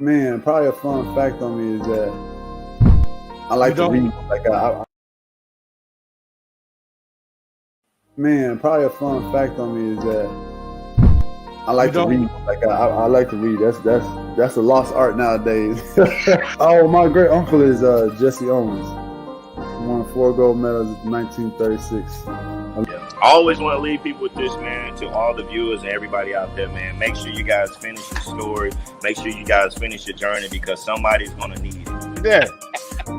Man, probably a fun fact on me is that I like to read. Man, probably a fun fact on me is that I like to read. I like to read. That's a lost art nowadays. Oh, my great uncle is Jesse Owens. He won 4 gold medals in 1936. I always want to leave people with this, man, to all the viewers and everybody out there, man. Make sure you guys finish your story. Make sure you guys finish your journey because somebody's going to need it. Yeah.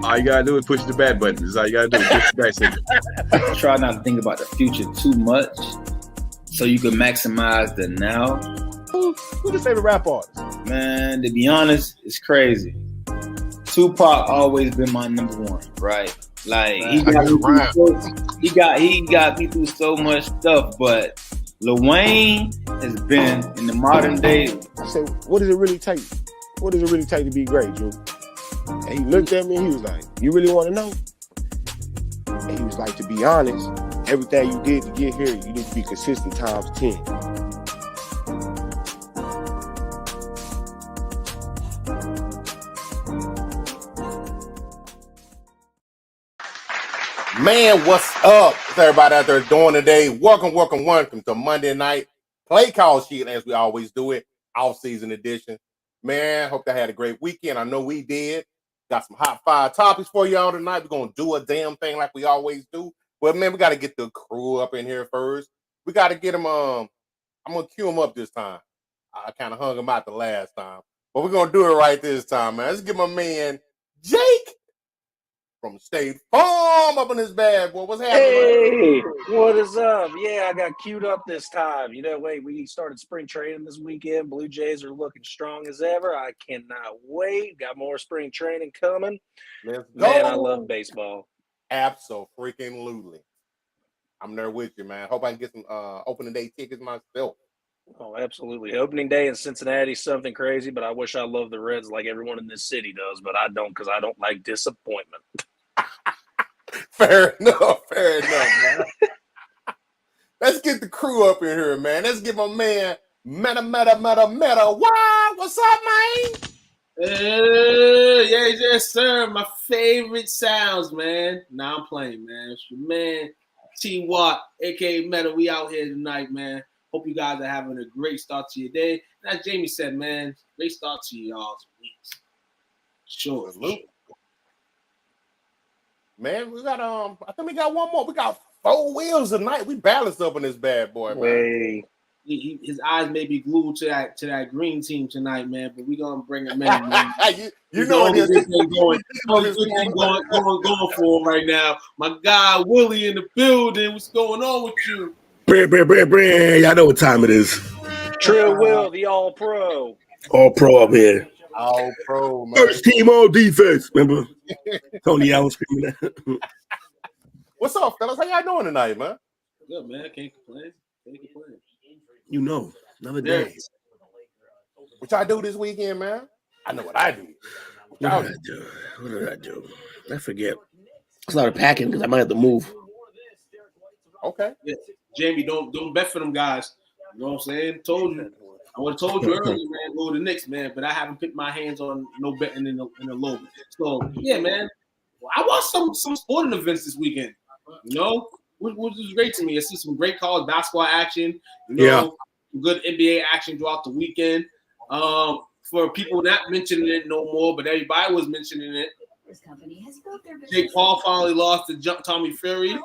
All you got to do is push the back button. That's all you got to do. Push the back signal. Try not to think about the future too much so you can maximize the now. Who's your favorite rap artist? Man, to be honest, it's crazy. Tupac always been my number one, right? Like he got me through so much stuff, but Lil Wayne has been in the modern day. I said, what does it really take? What does it really take to be great, Drew? And he looked at me and he was like, you really want to know? And he was like, to be honest, everything you did to get here, you need to be consistent times 10. Man, what's up? What's everybody out there doing today? Welcome to Monday night Playcall sheet, as we always do it, off-season edition. Man, hope they had a great weekend. I know we did. Got some hot fire topics for y'all tonight. We're going to do a damn thing like we always do. But, man, we got to get the crew up in here first. We got to get them, I'm going to cue them up this time. I kind of hung them out the last time. But we're going to do it right this time, man. Let's get my man, Jake, from State Farm up in his bad boy. What's happening? Hey, what is up? Yeah, I got queued up this time. You know, we started spring training this weekend. Blue Jays are looking strong as ever. I cannot wait. Got more spring training coming. Let's go. Man, I love baseball. Absolutely. I'm there with you, man. Hope I can get some opening day tickets myself. Oh, absolutely. Opening day in Cincinnati is something crazy, but I wish I loved the Reds like everyone in this city does, but I don't because I don't like disappointment. Fair enough, man. Let's get the crew up in here, man. Let's get my man, Meta. Why? What's up, man? Yes, sir. My favorite sounds, man. Nah, I'm playing, man. It's your man, T. Watt, a.k.a. Meta. We out here tonight, man. Hope you guys are having a great start to your day. And as Jamie said, man, great start to y'all's weeks. Sure. Man, we got I think we got one more. We got 4 wheels tonight. We balanced up in this bad boy, man. Hey. His eyes may be glued to that green team tonight, man. But we gonna bring him in. Man. you know this thing going for him right now. My guy Willie in the building. What's going on with you? Brand. Y'all know what time it is. Trill Will, the All-Pro. All-Pro up here. All-Pro, man. First team on defense. Remember? Tony Allen screaming that. What's up, fellas? How y'all doing tonight, man? Good, man. Can't complain. You know, another day. What y'all do this weekend, man? I know what I do. What did I do? I forget. I started packing because I might have to move. Okay. Yeah. Jamie, don't bet for them guys. You know what I'm saying? Told you. I would have told you earlier, man, go to the Knicks, man, but I haven't picked my hands on no betting in a low. So, yeah, man, I watched some sporting events this weekend. You know, which was great to me. I see some great college basketball action. You know, good NBA action throughout the weekend. For people not mentioning it no more, but everybody was mentioning it. Jake Paul finally lost to Tommy Fury.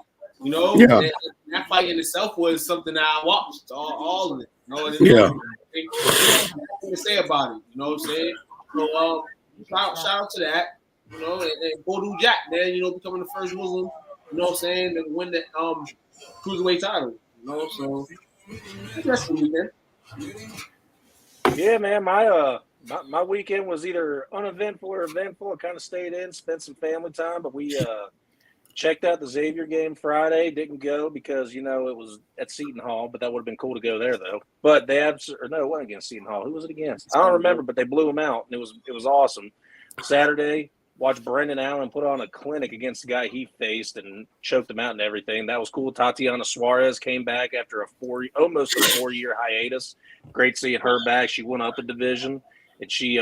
You know, and that fight in itself was something that I watched all of it. You know, nothing to say about it. You know what I'm saying? So shout out to that. You know, and Bodu Jack, man. You know, becoming the first Muslim. You know what I'm saying? And win the cruiserweight title. You know, so that's the weekend. Yeah, man. My weekend was either uneventful or eventful. I kind of stayed in, spent some family time, but we checked out the Xavier game Friday. Didn't go because, you know, it was at Seton Hall, but that would have been cool to go there, though. But they it wasn't against Seton Hall. Who was it against? I don't remember, but they blew them out, and it was awesome. Saturday, watched Brendan Allen put on a clinic against the guy he faced and choked him out and everything. That was cool. Tatiana Suarez came back after almost a 4-year hiatus. Great seeing her back. She went up a division, and she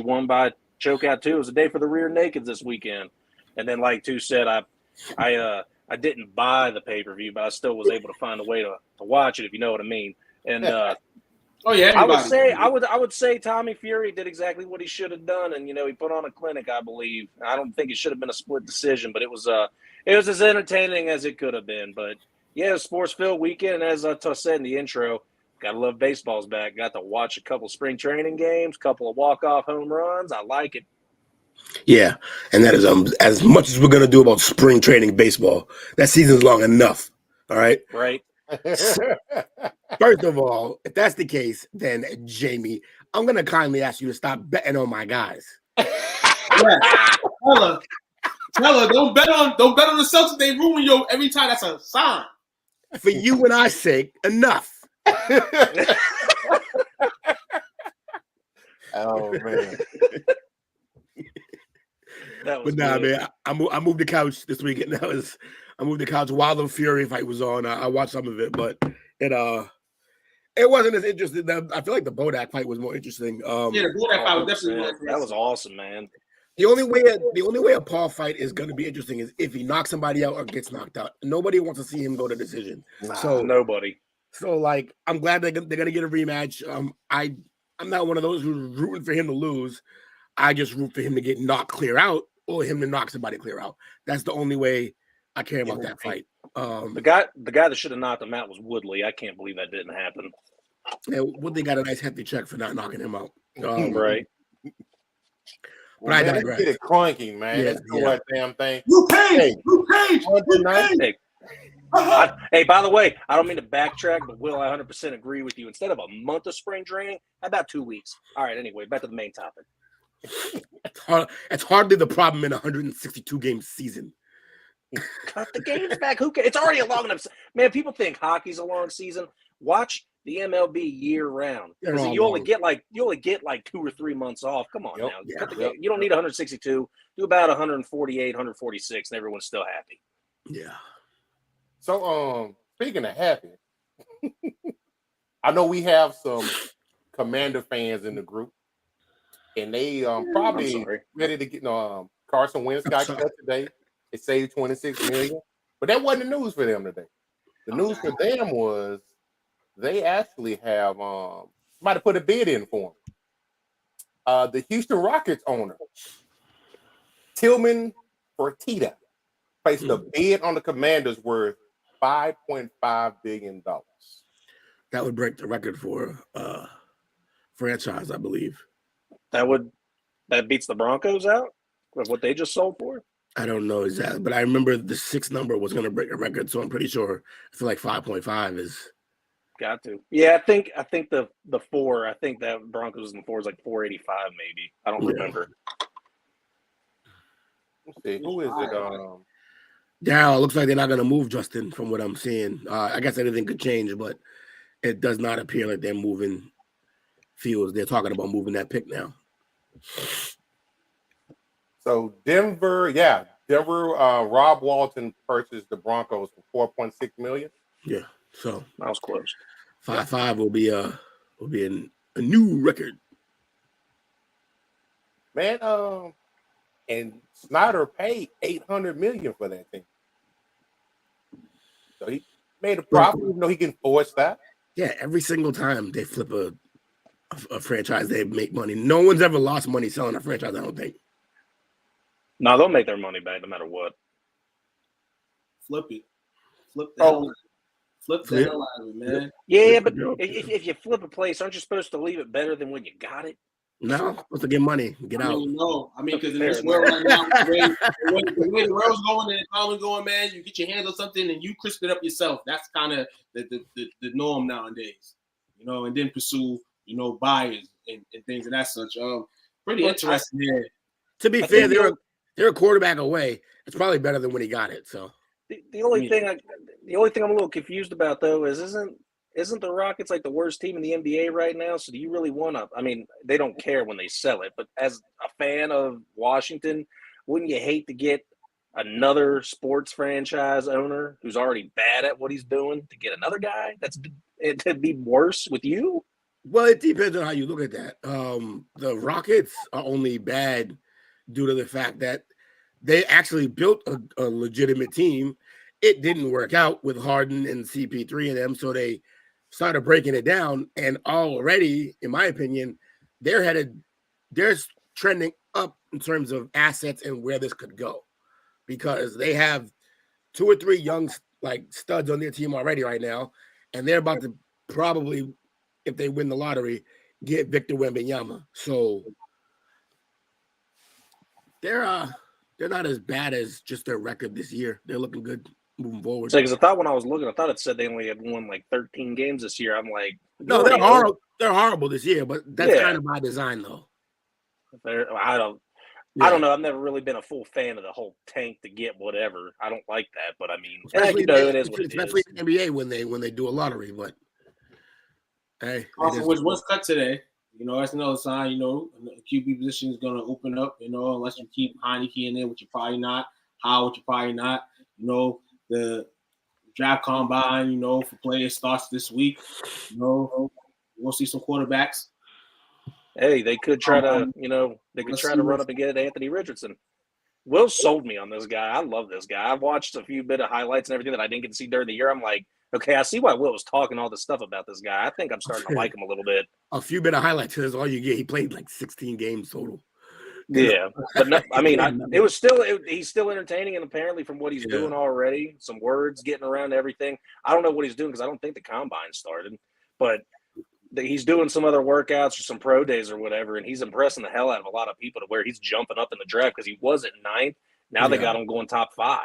won by chokeout too. It was a day for the rear nakeds this weekend. And then, like Tu said, I didn't buy the pay-per-view, but I still was able to find a way to watch it, if you know what I mean. And oh yeah, everybody. I would say Tommy Fury did exactly what he should have done, and you know he put on a clinic. I believe. I don't think it should have been a split decision, but it was as entertaining as it could have been. But yeah, it was a sports-filled weekend, and as I said in the intro, gotta love baseball's back. Got to watch a couple spring training games, couple of walk-off home runs. I like it. Yeah, and that is as much as we're gonna do about spring training baseball. That season's long enough. All right. Right. First of all, if that's the case, then Jamie, I'm gonna kindly ask you to stop betting on my guys. Yeah. Tell her, don't bet on the Celtics. They ruin you every time. That's a sign. For you and I's sake, enough. Oh man. But nah, man, I moved the couch this weekend. I moved the couch while the Fury fight was on. I watched some of it, but it wasn't as interesting. I feel like the Bodak fight was more interesting. Yeah, the Bodak fight was definitely that was awesome, man. The only way a Paul fight is going to be interesting is if he knocks somebody out or gets knocked out. Nobody wants to see him go to decision. So nobody. So like, I'm glad they're going to get a rematch. I'm not one of those who's rooting for him to lose. I just root for him to get knocked clear out or him to knock somebody clear out. That's the only way I care about that fight. The guy that should have knocked him out was Woodley. I can't believe that didn't happen. Yeah, Woodley got a nice hefty check for not knocking him out. Right. But I digress. Get it clunky, man. Let's do that damn thing. Luke Cage. Hey, by the way, I don't mean to backtrack, but Will, I 100% agree with you. Instead of a month of spring training, how about 2 weeks? All right, anyway, back to the main topic. It's hardly the problem in a 162-game season. Cut the games back. Who cares? It's already a long enough. Man, people think hockey's a long season. Watch the MLB year round. You only get like 2 or 3 months off. Come on now. You don't need 162. Do about 148, 146, and everyone's still happy. Yeah. So speaking of happy, I know we have some Commander fans in the group, and they probably ready to get Carson Wentz got cut today. It saved $26 million, but that wasn't the news for them today. The news for them was they actually have somebody put a bid in for them. The Houston Rockets owner, Tillman Fertitta, placed a bid on the Commanders worth $5.5 billion. That would break the record for franchise, I believe. That beats the Broncos out of what they just sold for? I don't know exactly, but I remember the 6 number was going to break a record, so I'm pretty sure. I feel like 5.5 is got to. Yeah, I think the 4. I think that Broncos in the 4 is like 485, maybe. I don't remember. Let's see, who is it? Yeah, it looks like they're not going to move Justin from what I'm seeing. I guess anything could change, but it does not appear like they're moving Fields. They're talking about moving that pick now. So Denver, Rob Walton purchased the Broncos for $4.6 million. Yeah, so that was close. 5-5 will be a new record. Man, and Snyder paid $800 million for that team. So he made a profit, even though he can force that. Yeah, every single time they flip a franchise, they make money. No one's ever lost money selling a franchise, I don't think. No, they'll make their money back no matter what. Flip it. Flip the hell out of it, man. Yeah, but if you flip a place, aren't you supposed to leave it better than when you got it? No, supposed to get money, get out. No, because in this world right now, the way the world's going and the economy's going, man, you get your hands on something and you crisp it up yourself. That's kind of the norm nowadays, and then pursue, buyers and things of that such. Pretty interesting here. To be fair, they're a quarterback away. It's probably better than when he got it. So the only thing I'm a little confused about though is isn't the Rockets like the worst team in the NBA right now? So do you really want to? I mean, they don't care when they sell it, but as a fan of Washington, wouldn't you hate to get another sports franchise owner who's already bad at what he's doing to get another guy to be worse with you? Well, it depends on how you look at that. The Rockets are only bad due to the fact that they actually built a legitimate team. It didn't work out with Harden and CP3 and them, so they started breaking it down. And already, in my opinion, they're trending up in terms of assets and where this could go, because they have 2 or 3 young studs on their team already right now, and they're about to probably, if they win the lottery, get Victor Wembanyama. So they're not as bad as just their record this year. They're looking good moving forward. Because I thought when I was looking, I thought it said they only had won like 13 games this year. I'm like, no, they're horrible. They're horrible this year, but that's kind of by design, though. I don't know. I've never really been a full fan of the whole tank to get whatever. I don't like that, but I mean, it is what it is. Especially in the NBA when they do a lottery. But hey, also was cut today. That's another sign. The QB position is going to open up. Unless you keep Heineke in there, which you're probably not. Howard, which you're probably not. The draft combine, for players starts this week. We'll see some quarterbacks. Hey, they could try to, run up and get Anthony Richardson. Will sold me on this guy. I love this guy. I've watched a few bit of highlights and everything that I didn't get to see during the year. I'm like, okay, I see why Will was talking all this stuff about this guy. I think I'm starting to like him a little bit. A few bit of highlights is all you get. He played like 16 games total. Yeah, but no, I mean, he's still entertaining, and apparently from what he's doing already, some words getting around everything. I don't know what he's doing because I don't think the combine started, but he's doing some other workouts or some pro days or whatever, and he's impressing the hell out of a lot of people to where he's jumping up in the draft because he was at 9th. Now they got him going top 5.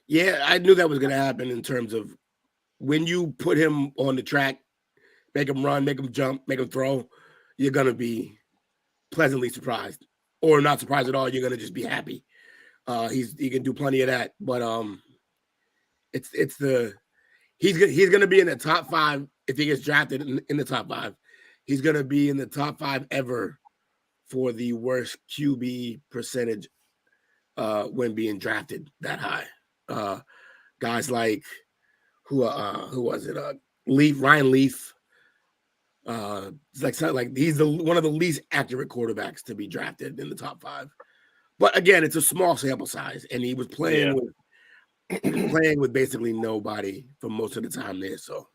Yeah, I knew that was going to happen in terms of when you put him on the track, make him run, make him jump, make him throw, you're going to be pleasantly surprised. Or not surprised at all. You're gonna just be happy. He can do plenty of that, but he's gonna be in the top 5 if he gets drafted in the top 5. He's gonna be in the top 5 ever for the worst QB percentage when being drafted that high. Guys like who was it? Ryan Leaf. He's one of the least accurate quarterbacks to be drafted in the top 5. But again, it's a small sample size, and he was playing with basically nobody for most of the time there. So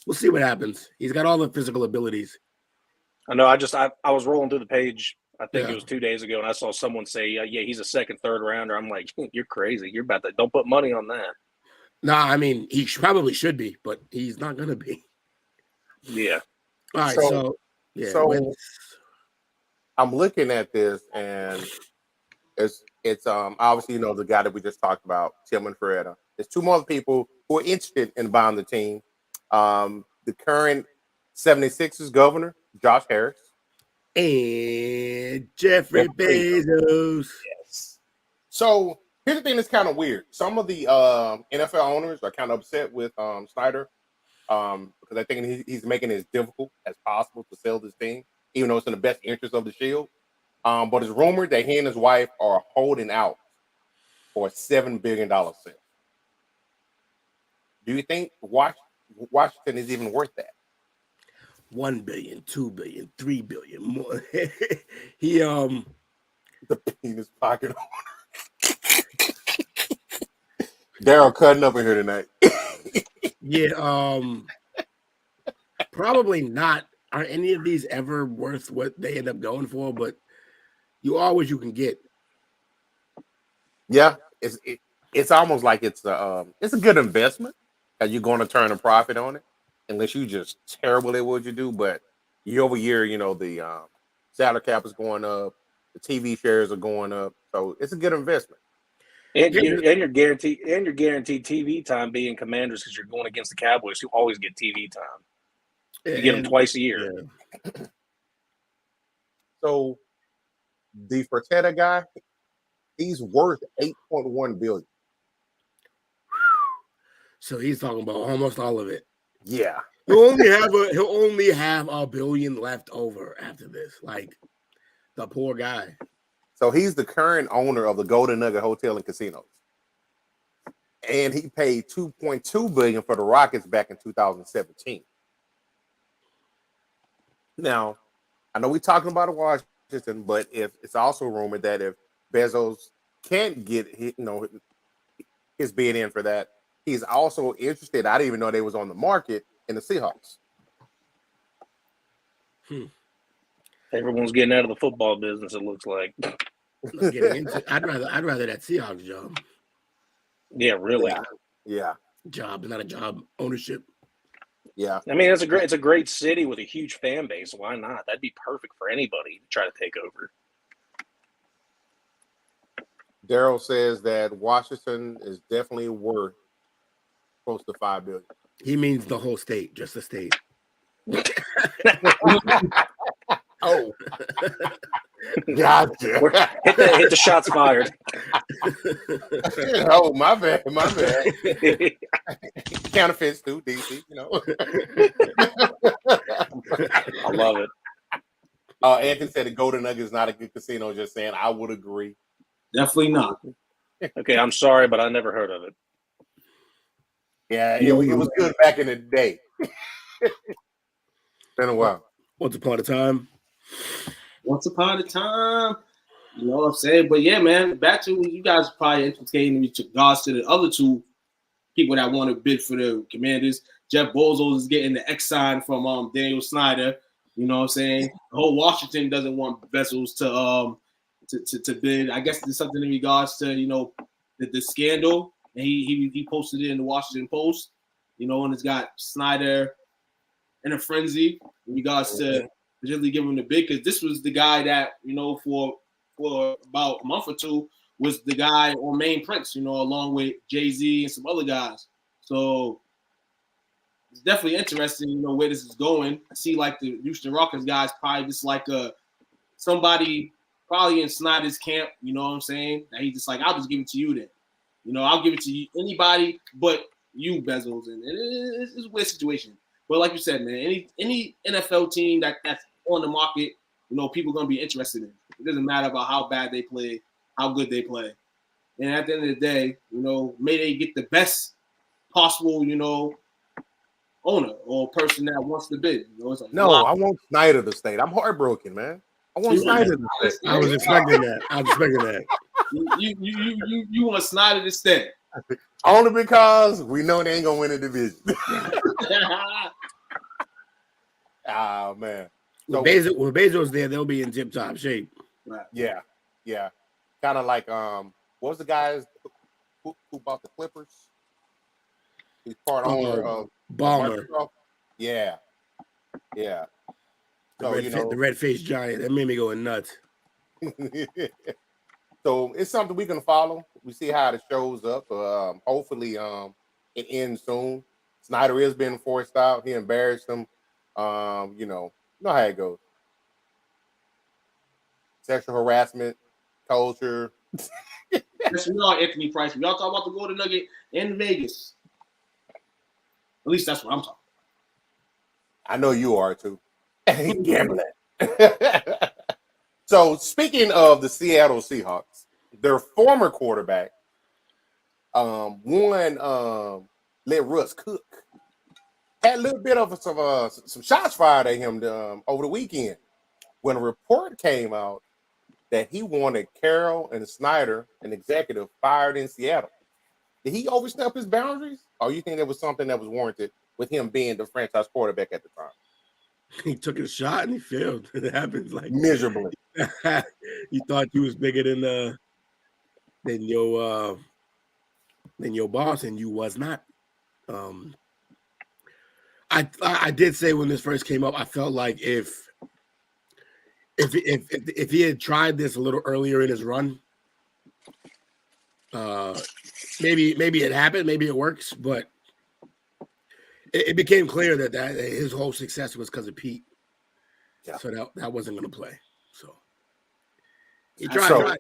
we'll see what happens. He's got all the physical abilities. I know. I was rolling through the page. I think it was 2 days ago, and I saw someone say, "Yeah, he's a second, third rounder." I'm like, "You're crazy. You're about to don't put money on that." Nah, I mean he probably should be, but he's not gonna be. Yeah. All right. So I'm looking at this, and it's obviously the guy that we just talked about, Tillman Ferreira. There's 2 more people who are interested in buying the team. The current 76ers governor, Josh Harris, and Jeffrey Bezos. Yes. So here's the thing that's kind of weird. Some of the NFL owners are kind of upset with Snyder. Because I think he's making it as difficult as possible to sell this team, even though it's in the best interest of the Shield. But it's rumored that he and his wife are holding out for a $7 billion sale. Do you think Washington is even worth that? 1 billion, 2 billion, 3 billion more. The penis pocket Daryl cutting up in here tonight. Yeah, probably not. Are any of these ever worth what they end up going for? But you are what you can get. Yeah, it's almost like it's a good investment because you're going to turn a profit on it, unless you just terrible at what you do. But year over year, the salary cap is going up, the TV shares are going up, so it's a good investment. And you're guaranteed TV time being Commanders because you're going against the Cowboys who always get TV time. You get them twice a year. Yeah. So the Fertitta guy, he's worth $8.1 billion. So he's talking about almost all of it. Yeah. He'll only have $1 billion left over after this. Like the poor guy. So he's the current owner of the Golden Nugget Hotel and Casinos. And he paid $2.2 billion for the Rockets back in 2017. Now, I know we're talking about Washington, but if it's also rumored that if Bezos can't get his bid in for that, he's also interested. I didn't even know they was on the market in the Seahawks. Everyone's getting out of the football business, it looks like. I'd rather that Seahawks job. Yeah, really. Yeah. Job, not a job ownership. Yeah. I mean, it's a great city with a huge fan base. Why not? That'd be perfect for anybody to try to take over. Daryl says that Washington is definitely worth close to $5 billion. He means the whole state, just the state. Oh, gotcha. Hit the shots fired. Oh, my bad. Counterfeits too, DC. I love it. Anthony said the Golden Nugget is not a good casino. Just saying, I would agree. Definitely not. Okay, I'm sorry, but I never heard of it. Yeah, it was good back in the day. Been a while. Once upon a time. Once upon a time. You know what I'm saying? But yeah, man, back to you guys probably entertaining me to regards to the other two people that want to bid for the Commanders. Jeff Bezos is getting the X sign from Daniel Snyder. You know what I'm saying? The whole Washington doesn't want Bezos to bid. I guess there's something in regards to the scandal, and he posted it in the Washington Post. And it's got Snyder in a frenzy in regards to potentially giving him the bid, because this was the guy that for about a month or two was the guy on Main Prince, along with Jay-Z and some other guys. So it's definitely interesting, where this is going. I see like the Houston Rockets guys probably just like somebody probably in Snyder's camp, you know what I'm saying? And he's just like, I'll just give it to you then. I'll give it to you, anybody but you, Bezos. And it's a weird situation. But like you said, man, any NFL team that's on the market, people are going to be interested in. It doesn't matter about how bad they play, how good they play. And at the end of the day, may they get the best possible, owner or person that wants to bid. It's like, no, I want Snyder to stay. I'm heartbroken, man. I want Snyder to stay. I was expecting that. You want Snyder to stay. Only because we know they ain't going to win the division. Oh, man. So, with Bezos there, they'll be in tip-top shape. Right. Yeah. Kind of like, what was the guys who bought the Clippers? He's part owner of Ballmer. Yeah. So, the red-faced giant. That made me go nuts. So it's something we can follow. We see how it shows up. Hopefully, it ends soon. Snyder is being forced out. He embarrassed them. You know how it goes. Sexual harassment, culture. Yes, we are Anthony Price. We all talk about the Golden Nugget in Vegas. At least that's what I'm talking about. I know you are too. Gambling. So speaking of the Seattle Seahawks, their former quarterback, let Russ cook. Had a little bit of some shots fired at him over the weekend when a report came out that he wanted Carroll and Snyder, an executive, fired in Seattle. Did he overstep his boundaries, or you think there was something that was warranted with him being the franchise quarterback at the time? He took a shot and he failed. It happens like Miserably. You thought you was bigger than your boss, and you was not. I did say when this first came up, I felt like if he had tried this a little earlier in his run, maybe it happened, maybe it works, but it became clear that his whole success was because of Pete. Yeah. So that wasn't going to play. So he tried.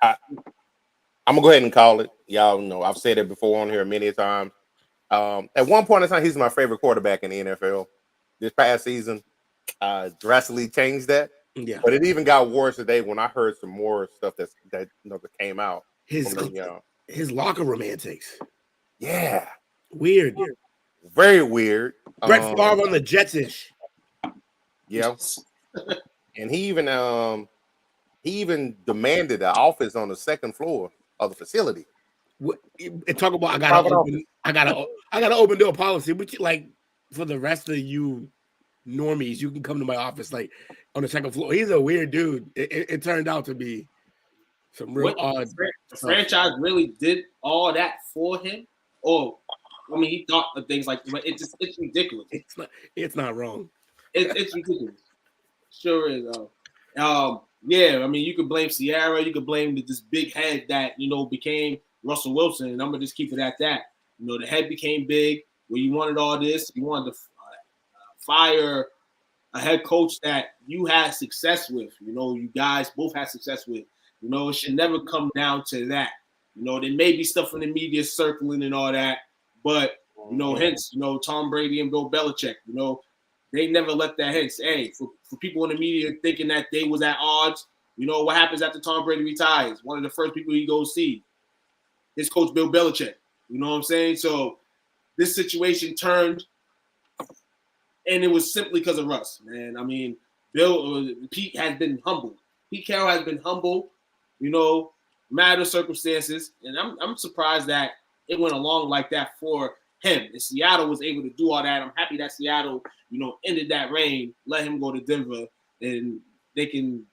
I'm gonna go ahead and call it. Y'all know I've said it before on here many times. At one point in time, he's my favorite quarterback in the NFL. This past season, drastically changed that. Yeah, but it even got worse today when I heard some more stuff that came out. His locker room antics. Yeah, weird. Very weird. Brett Favre on the Jets-ish. Yeah, and he even demanded an office on the second floor of the facility. And talk about I gotta open door policy, but like for the rest of you normies, you can come to my office like on the second floor. He's a weird dude. It turned out to be some real odd. The franchise really did all that for him. Or I mean, he thought of things like, but it's ridiculous. It's not wrong. It's ridiculous. Sure is. Yeah, I mean, you could blame Sierra. You could blame this big head that became Russell Wilson, and I'm gonna just keep it at that. The head became big. When you wanted all this, you wanted to fire a head coach that you had success with. You guys both had success with. It should never come down to that. There may be stuff in the media circling and all that, but hence, Tom Brady and Bill Belichick, they never let that hint. Hey, for people in the media thinking that they was at odds, what happens after Tom Brady retires? One of the first people he goes see is Coach Bill Belichick. You know what I'm saying? So this situation turned, and it was simply because of Russ, man. I mean, Pete has been humble. Pete Carroll has been humble, matter of circumstances, and I'm surprised that it went along like that for him. And Seattle was able to do all that. I'm happy that Seattle, ended that reign, let him go to Denver, and they can,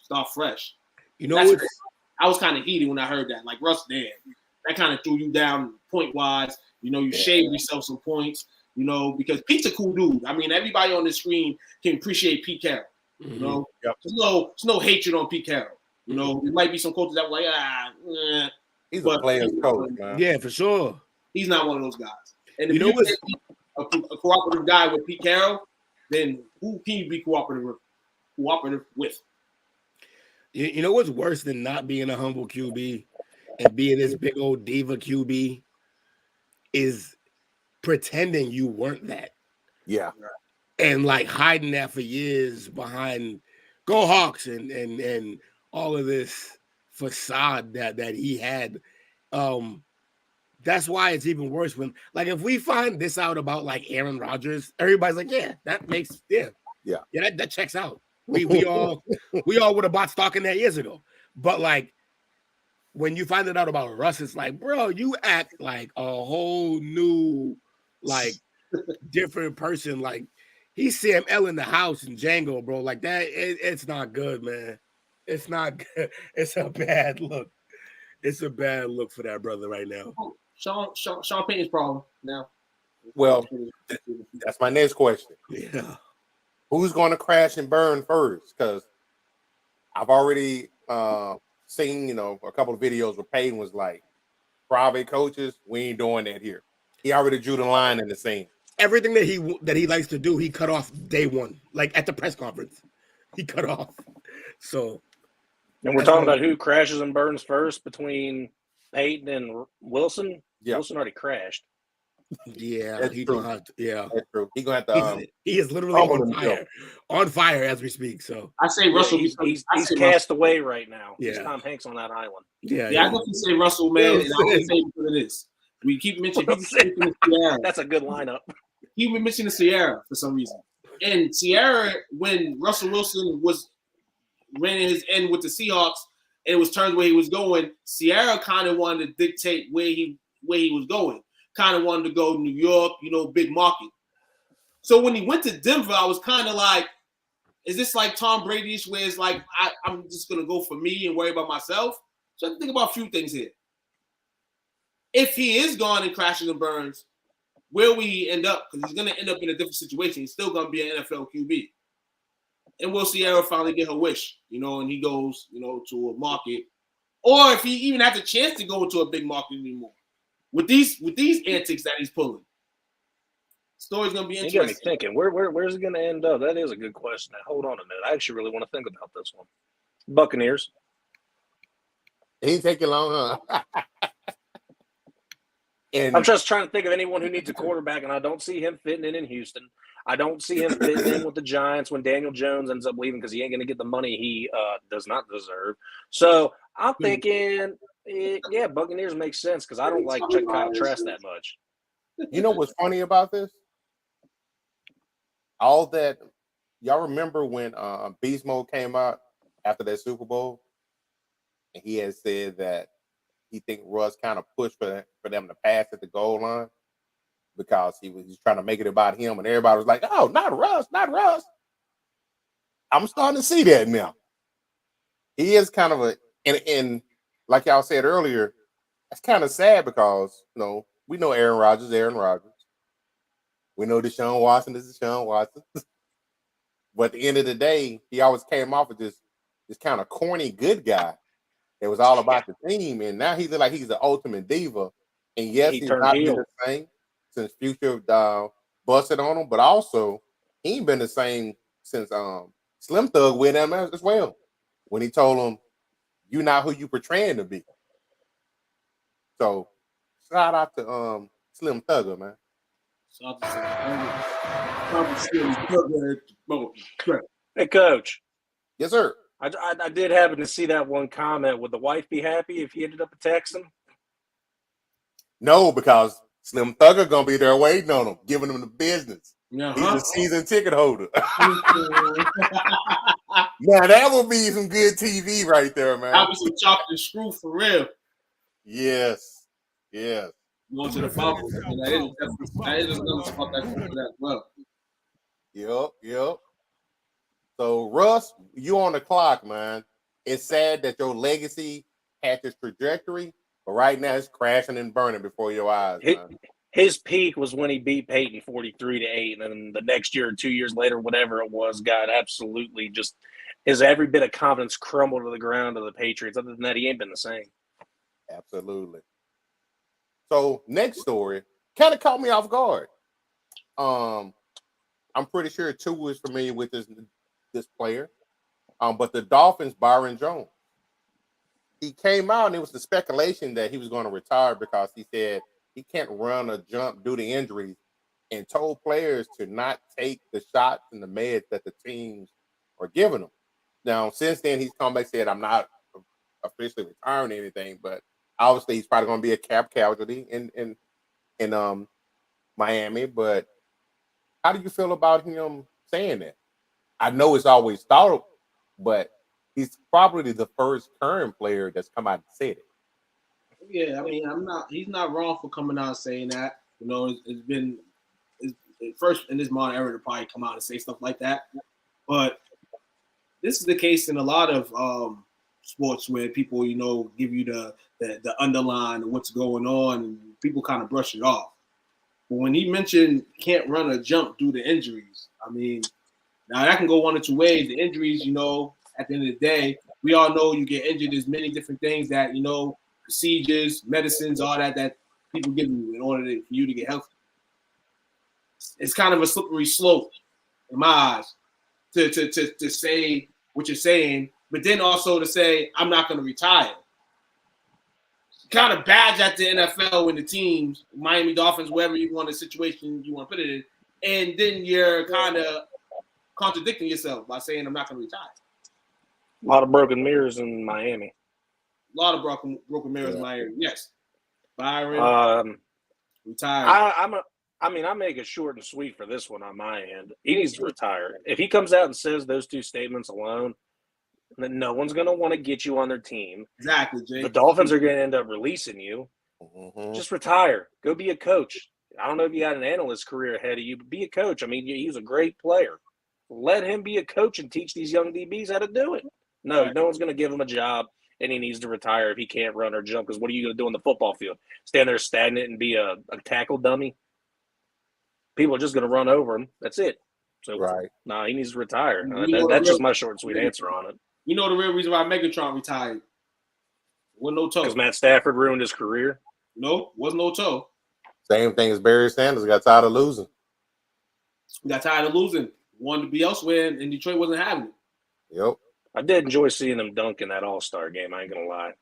start fresh. I was kind of heated when I heard that. Like, Russ, damn, that kind of threw you down point-wise. You shaved yourself some points, because Pete's a cool dude. I mean, everybody on the screen can appreciate Pete Carroll. Yep. There's no hatred on Pete Carroll. There might be some coaches that were like, he's a player's coach, man. Yeah, for sure. He's not one of those guys. And if you a cooperative guy with Pete Carroll, then who can you be cooperative with? You know what's worse than not being a humble QB and being this big old diva QB is pretending you weren't that. Yeah. And like hiding that for years behind Go Hawks and all of this facade that he had. That's why it's even worse when, like, if we find this out about like Aaron Rodgers, everybody's like, yeah, that makes that checks out. We all would have bought stock in that years ago. But like when you find it out about Russ, it's like, bro, you act like a whole new, like, different person. Like, he's Sam L in the house in Django, bro. Like that, it's not good, man. It's not good. It's a bad look. It's a bad look for that brother right now. Sean Payton's problem now. Well, that's my next question. Yeah. Who's going to crash and burn first? Because I've already seen, a couple of videos where Payton was like, private coaches, we ain't doing that here. He already drew the line in the sand. Everything that he likes to do, he cut off day one. Like at the press conference, he cut off. So, and we're talking about who crashes and burns first between Peyton and Wilson. Yeah. Wilson already crashed. Yeah, that's true. That's true. He's gonna have to. He is literally on fire as we speak. So I say Russell. He's cast away right now. Yeah. He's Tom Hanks on that island. Yeah. I definitely say Russell, man. And I would say because of this. We keep mentioning Sierra. That's a good lineup. He been mentioning Sierra for some reason. And Sierra, when Russell Wilson was running his end with the Seahawks, and it was turns where he was going, Sierra kind of wanted to dictate where he was going. Kind of wanted to go New York, big market. So when he went to Denver, I was kind of like, is this like Tom Brady's where it's like I'm just gonna go for me and worry about myself? So I have to think about a few things here. If he is gone and crashes and burns, where will he end up? Because he's gonna end up in a different situation. He's still gonna be an NFL QB. And will Sierra finally get her wish, and he goes, to a market, or if he even has a chance to go into a big market anymore with these antics that he's pulling. Story's gonna be interesting. You got me thinking. Where's it gonna end up? That is a good question. Now, hold on a minute. I actually really want to think about this one. Buccaneers. He ain't taking long, huh? And I'm just trying to think of anyone who needs a quarterback, and I don't see him fitting in Houston. I don't see him fitting in with the Giants when Daniel Jones ends up leaving because he ain't going to get the money he does not deserve. So I'm thinking, Buccaneers makes sense because I don't like Kyle Trask that much. You know what's funny about this? All that y'all remember when Beast Mode came out after that Super Bowl, and he had said that he think Russ kind of pushed for them to pass at the goal line because he's trying to make it about him, and everybody was like, "Oh, not Russ, not Russ." I'm starting to see that now. He is kind of and like y'all said earlier, it's kind of sad because we know Aaron Rodgers. We know Deshaun Watson is Deshaun Watson. But at the end of the day, he always came off as this kind of corny good guy. It was all about the team, and now he looks like he's the ultimate diva. And yes, he's not been the same since Future busted on him, but also he ain't been the same since Slim Thug with him as well. When he told him, "You're not who you portraying to be." So shout out to Slim Thugger, man. Hey, Coach. Yes, sir. I did happen to see that one comment. Would the wife be happy if he ended up texting? No, because Slim Thugger gonna be there waiting on him, giving him the business. Uh-huh. He's a season ticket holder. Now that would be some good TV right there, man. That was some chopped and screw for real. Yes. Going to the Falcons. That is another spot that as well. Yep. So, Russ, you on the clock, man. It's sad that your legacy had this trajectory, but right now it's crashing and burning before your eyes, man. His peak was when he beat Peyton 43-8, and then the next year or 2 years later, whatever it was, got absolutely just his every bit of confidence crumbled to the ground of the Patriots. Other than that, he ain't been the same. Absolutely. So, next story kind of caught me off guard. I'm pretty sure Tua is familiar with this player, but the Dolphins, Byron Jones, he came out and it was the speculation that he was going to retire because he said he can't run or jump due to injuries, and told players to not take the shots and the meds that the teams are giving them. Now, since then, he's come back and said, "I'm not officially retiring or anything," but obviously he's probably going to be a cap casualty in Miami. But how do you feel about him saying that? I know it's always thought, but he's probably the first current player that's come out and said it. Yeah, I mean, he's not wrong for coming out and saying that. It's first in this modern era to probably come out and say stuff like that. But this is the case in a lot of sports where people, give you the underline of what's going on, and people kind of brush it off. But when he mentioned can't run or jump due to injuries, I mean, now that can go one or two ways. The injuries, at the end of the day, we all know you get injured. There's many different things that, procedures, medicines, all that people give you in order for you to get healthy. It's kind of a slippery slope in my eyes to say what you're saying, but then also to say, I'm not going to retire. Kind of badge at the NFL when the teams, Miami Dolphins, wherever you want, the situation you want to put it in, and then you're kind of contradicting yourself by saying I'm not going to retire. A lot of broken mirrors in Miami. A lot of broken mirrors in Miami. Yes, Byron retired. I mean, I make it short and sweet for this one on my end. He needs to retire. If he comes out and says those two statements alone, then no one's going to want to get you on their team. Exactly, Jay. The Dolphins are going to end up releasing you. Mm-hmm. Just retire. Go be a coach. I don't know if you had an analyst career ahead of you, but be a coach. I mean, he's a great player. Let him be a coach and teach these young DBs how to do it. No, no one's going to give him a job, and he needs to retire if he can't run or jump, because what are you going to do on the football field? Stand there stagnant and be a tackle dummy? People are just going to run over him. That's it. So, nah, he needs to retire. That's just my short and sweet answer on it. You know the real reason why Megatron retired? With no toe. Because Matt Stafford ruined his career? No, wasn't no toe. Same thing as Barry Sanders. Got tired of losing. He got tired of losing. Wanted to be elsewhere, and Detroit wasn't having it. Yep. I did enjoy seeing him dunk in that All-Star game. I ain't going to lie.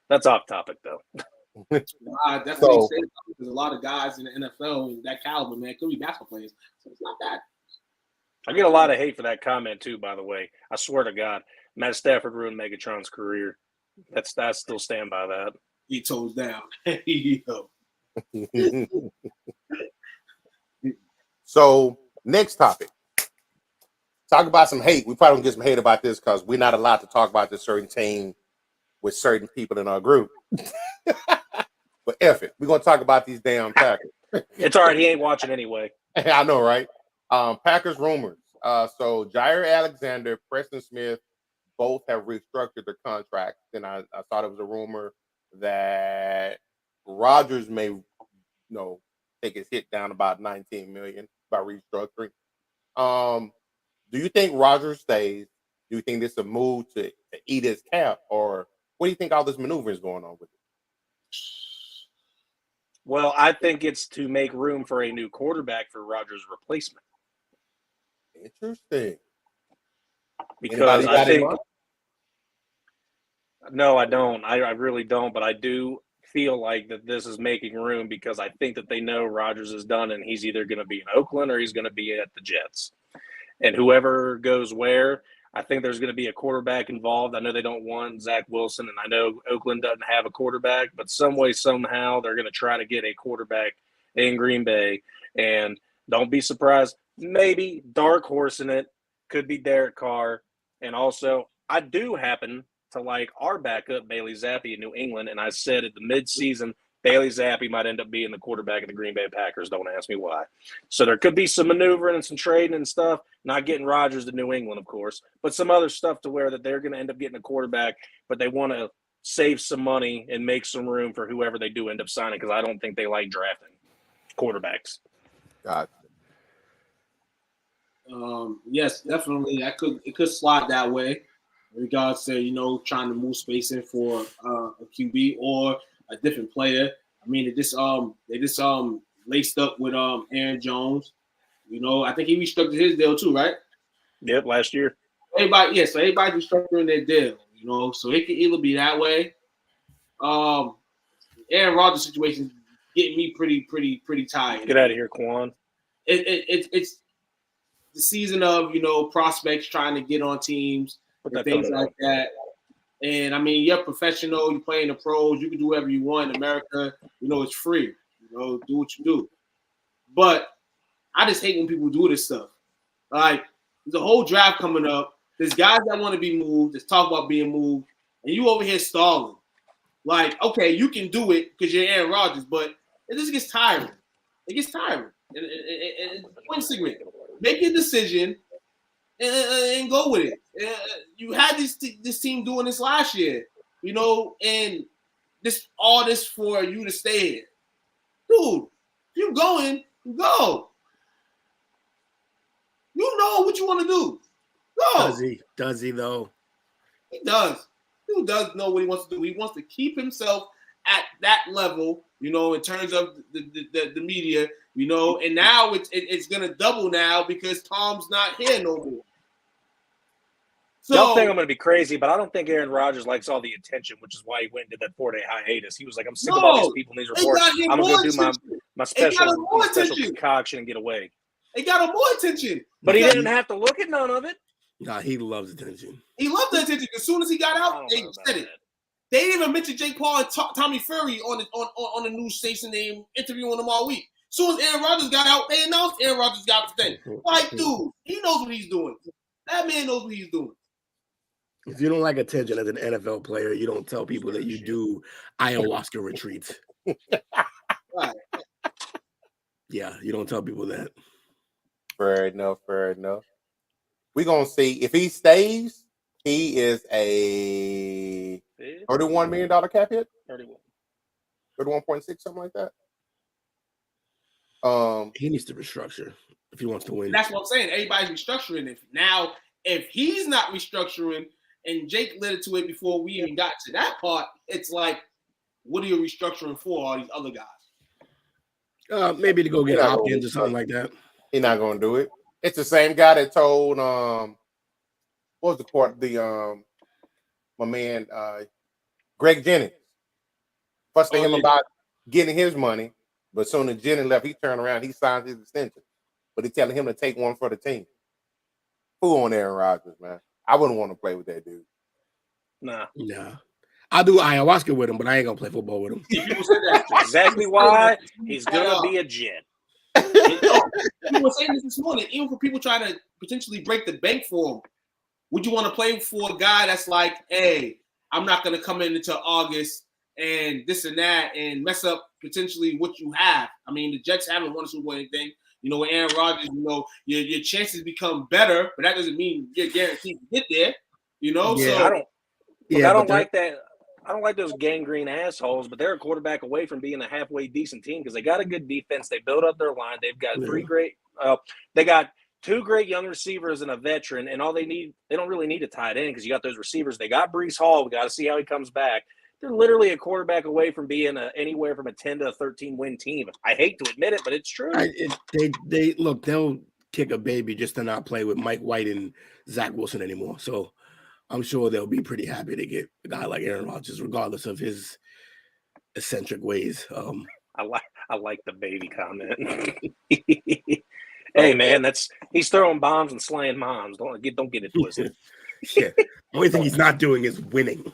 That's off topic, though. That's what they say. There's a lot of guys in the NFL that caliber, man, could be basketball players. So it's not that. I get a lot of hate for that comment, too, by the way. I swear to God. Matt Stafford ruined Megatron's career. I still stand by that. He toes down. Yo. So, next topic. Talk about some hate. We probably don't get some hate about this because we're not allowed to talk about this certain team with certain people in our group. But F it. We're going to talk about these damn Packers. It's all right. He ain't watching anyway. I know, right? Packers rumors. So, Jair Alexander, Preston Smith, both have restructured their contracts. And I thought it was a rumor that Rodgers may, take his hit down about $19 million by restructuring. Do you think Rodgers stays? Do you think this is a move to eat his cap, or what do you think all this maneuvering is going on with it? Well, I think it's to make room for a new quarterback for Rodgers' replacement. Interesting. Because I think no, I don't. I really don't. But I do feel like that this is making room because I think that they know Rodgers is done, and he's either going to be in Oakland or he's going to be at the Jets. And whoever goes where, I think there's going to be a quarterback involved. I know they don't want Zach Wilson, and I know Oakland doesn't have a quarterback, but some way, somehow, they're going to try to get a quarterback in Green Bay. And don't be surprised, maybe dark horse in it could be Derek Carr. And also, I do happen to like our backup, Bailey Zappi in New England, and I said at the midseason, Bailey Zappi might end up being the quarterback of the Green Bay Packers. Don't ask me why. So there could be some maneuvering and some trading and stuff, not getting Rodgers to New England, of course, but some other stuff to where that they're going to end up getting a quarterback, but they want to save some money and make some room for whoever they do end up signing because I don't think they like drafting quarterbacks. Gotcha. Yes, definitely. It could slide that way. In regards to, trying to move space in for a QB or a different player. I mean, they just laced up with Aaron Jones. I think he restructured his deal too, right? Yep, last year. So everybody's restructuring their deal, so it could either be that way. Aaron Rodgers' situation is getting me pretty tired. Get out of here, Quan. It's the season of prospects trying to get on teams and things like that. And I mean, you're a professional. You're playing the pros. You can do whatever you want in America. It's free. Do what you do. But I just hate when people do this stuff. Like, there's a whole draft coming up. There's guys that want to be moved. There's talk about being moved, and you over here stalling. Like, okay, you can do it because you're Aaron Rodgers, but it just gets tiring. It gets tiring. And one segment, make your decision and go with it. You had this team doing this last year, and all this for you to stay here. Dude, if you're going, go. You know what you want to do. Go. Does he though? He does. He does know what he wants to do. He wants to keep himself at that level, in terms of the media, and now it's gonna double now because Tom's not here no more. So, y'all think I'm going to be crazy, but I don't think Aaron Rodgers likes all the attention, which is why he went and did that 4-day hiatus. He was like, I'm sick of all these people in these reports. I'm going to go do my special concoction and get away. It got him more attention. But he didn't have to look at none of it. Nah, he loves attention. He loved the attention. As soon as he got out, they said it. They didn't even mention Jake Paul and Tommy Fury on the news station. They interviewing them all week. As soon as Aaron Rodgers got out, they announced Aaron Rodgers got the thing. Like, dude, he knows what he's doing. That man knows what he's doing. If you don't like attention as an NFL player, you don't tell people that you do ayahuasca retreats. Right. Yeah, you don't tell people that. Fair enough. We're going to see. If he stays, he is a $31 million cap hit? 31.6, something like that. He needs to restructure if he wants to win. That's what I'm saying. Everybody's restructuring. If he's not restructuring, and Jake led it to it before we even got to that part, it's like, what are you restructuring for, all these other guys? Maybe to go get Hopkins or something like that. He's not going to do it. It's the same guy that told what was the court? My man Greg Jennings fussed at him about getting his money, but soon as Jennings left, he turned around, he signed his extension, but he's telling him to take one for the team. Who on Aaron Rodgers, man? I wouldn't want to play with that dude. Nah. I'll do ayahuasca with him, but I ain't gonna play football with him. That's exactly why he's gonna be a Jet. People were saying this morning, even for people trying to potentially break the bank for him. Would you want to play for a guy that's like, hey, I'm not going to come in until August and this and that and mess up potentially what you have? I mean, the Jets haven't won a Super Bowl or anything. You know, with Aaron Rodgers, you know, your chances become better, but that doesn't mean you're guaranteed to get there. You know, yeah, so I don't like that. I don't like those gangrene assholes, but they're a quarterback away from being a halfway decent team because they got a good defense. They built up their line. They've got they got two great young receivers and a veteran, and all they don't really need a tight end because you got those receivers. They got Breece Hall. We got to see how he comes back. They're literally a quarterback away from being anywhere from a 10 to a 13 win team. I hate to admit it, but it's true. They'll kick a baby just to not play with Mike White and Zach Wilson anymore. So I'm sure they'll be pretty happy to get a guy like Aaron Rodgers, regardless of his eccentric ways. I like the baby comment. Hey man, he's throwing bombs and slaying moms. Don't get it twisted. Yeah, the only thing he's not doing is winning.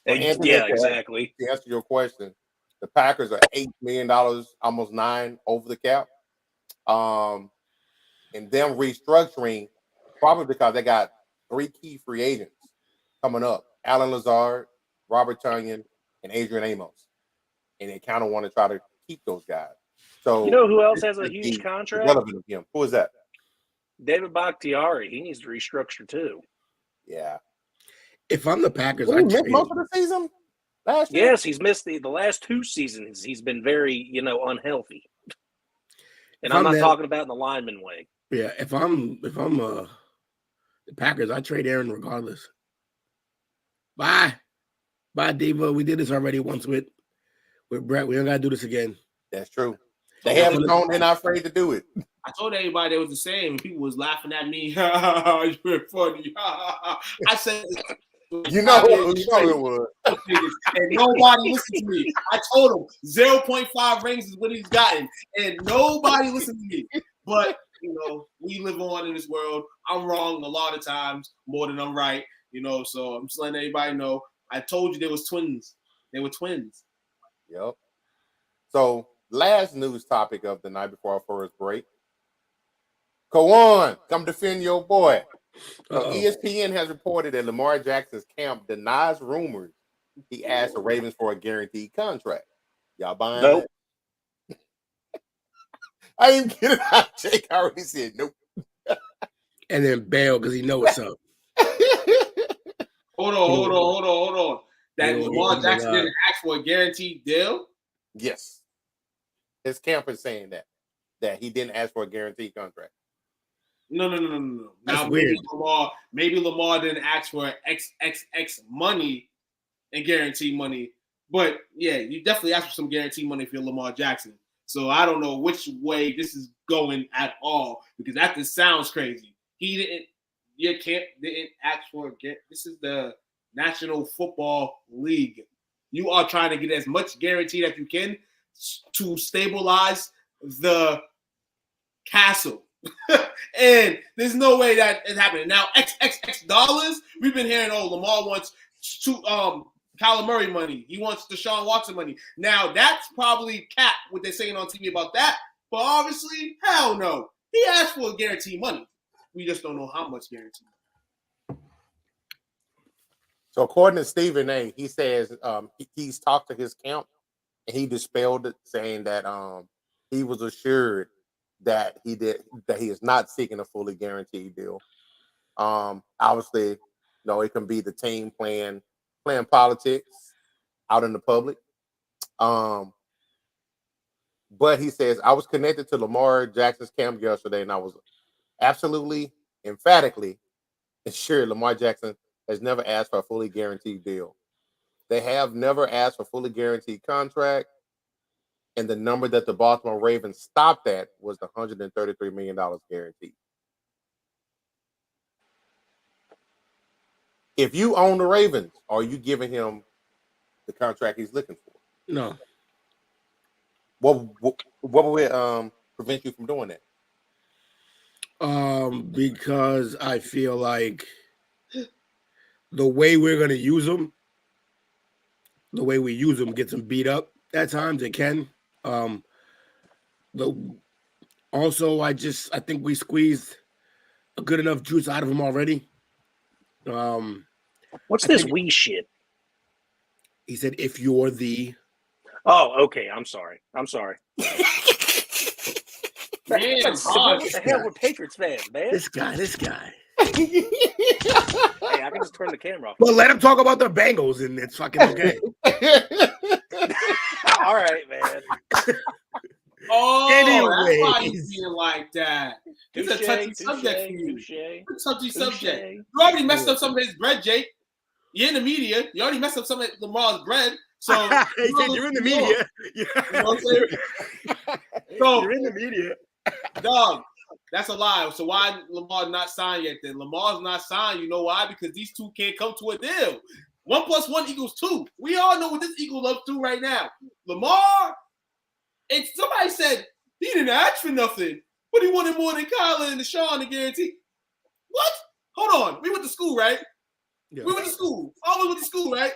Yeah, exactly. To answer your question, the Packers are $8 million, almost $9 million over the cap. And them restructuring probably because they got 3 key free agents coming up: Alan Lazard, Robert Tonyan, and Adrian Amos. And they kind of want to try to keep those guys. So you know who else has a huge contract? Relevant of him. Who is that? David Bakhtiari. He needs to restructure too. Yeah. If I'm the Packers, I missed most of the season last year. Yes, he's missed the last 2 seasons. He's been very, unhealthy. And I'm not talking about in the lineman way. Yeah, if I'm the Packers, I trade Aaron regardless. Bye, Diva. We did this already once with Brett. We don't gotta do this again. That's true. They haven't known they're not afraid to do it. I told everybody it was the same. People was laughing at me. You're funny. I said, you know it was. And nobody listened to me. I told him 0.5 rings is what he's gotten, and nobody listened to me. But we live on in this world. I'm wrong a lot of times, more than I'm right. So I'm just letting everybody know. I told you there was twins. They were twins. Yep. So last news topic of the night before our first break. Kawan, come defend your boy. So ESPN has reported that Lamar Jackson's camp denies rumors he asked the Ravens for a guaranteed contract. Y'all buying nope. That? I didn't get it out. Jake already said nope. And then bail because he knows what's up. Hold on. That Lamar Jackson didn't ask for a guaranteed deal? Yes. His camp is saying that he didn't ask for a guaranteed contract. No. Now maybe Lamar didn't ask for XXX money and guarantee money, but yeah, you definitely ask for some guarantee money if you're Lamar Jackson. So I don't know which way this is going at all because that just sounds crazy. Your camp didn't ask for this is the National Football League. You are trying to get as much guarantee as you can to stabilize the castle. And there's no way that is happening. Now, XXX dollars, we've been hearing, Lamar wants Kyler Murray money. He wants Deshaun Watson money. Now, that's probably cap, what they're saying on TV about that. But obviously, hell no. He asked for guaranteed money. We just don't know how much guaranteed. So according to Stephen A., he says he's talked to his camp and he dispelled it, saying that he was assured that he is not seeking a fully guaranteed deal. Obviously, it can be the team playing politics out in the public. But he says, I was connected to Lamar Jackson's camp yesterday, and I was absolutely, emphatically assured Lamar Jackson has never asked for a fully guaranteed deal. They have never asked for a fully guaranteed contract, and the number that the Baltimore Ravens stopped at was the $133 million guaranteed. If you own the Ravens, are you giving him the contract he's looking for? No. What would prevent you from doing that? Because I feel like the way we're going to use them, the way we use them gets them beat up at times. It can. Also, I think we squeezed a good enough juice out of him already. What's this we shit? He said, if you're the... Oh, okay. I'm sorry. Man, what the hell we're Patriots fans, man? This guy. Hey, I can just turn the camera off. Well, let him talk about the Bengals, and it's fucking okay. All right, man. That's why you feel like that. It's a touchy subject for you. Touchy subject. You already messed up some of his bread, Jake. You're in the media. You already messed up some of Lamar's bread. So you're in the media. You know what I'm saying? So you're in the media. Dog, that's a lie. So why Lamar not signed yet then? Lamar's not signed. You know why? Because these two can't come to a deal. 1 + 1 = 2. We all know what this equals up to right now. Lamar, and somebody said he didn't ask for nothing, but he wanted more than Kyler and Deshaun to guarantee. What? Hold on. We went to school, right? Yeah. We went to school. Always went to school, right?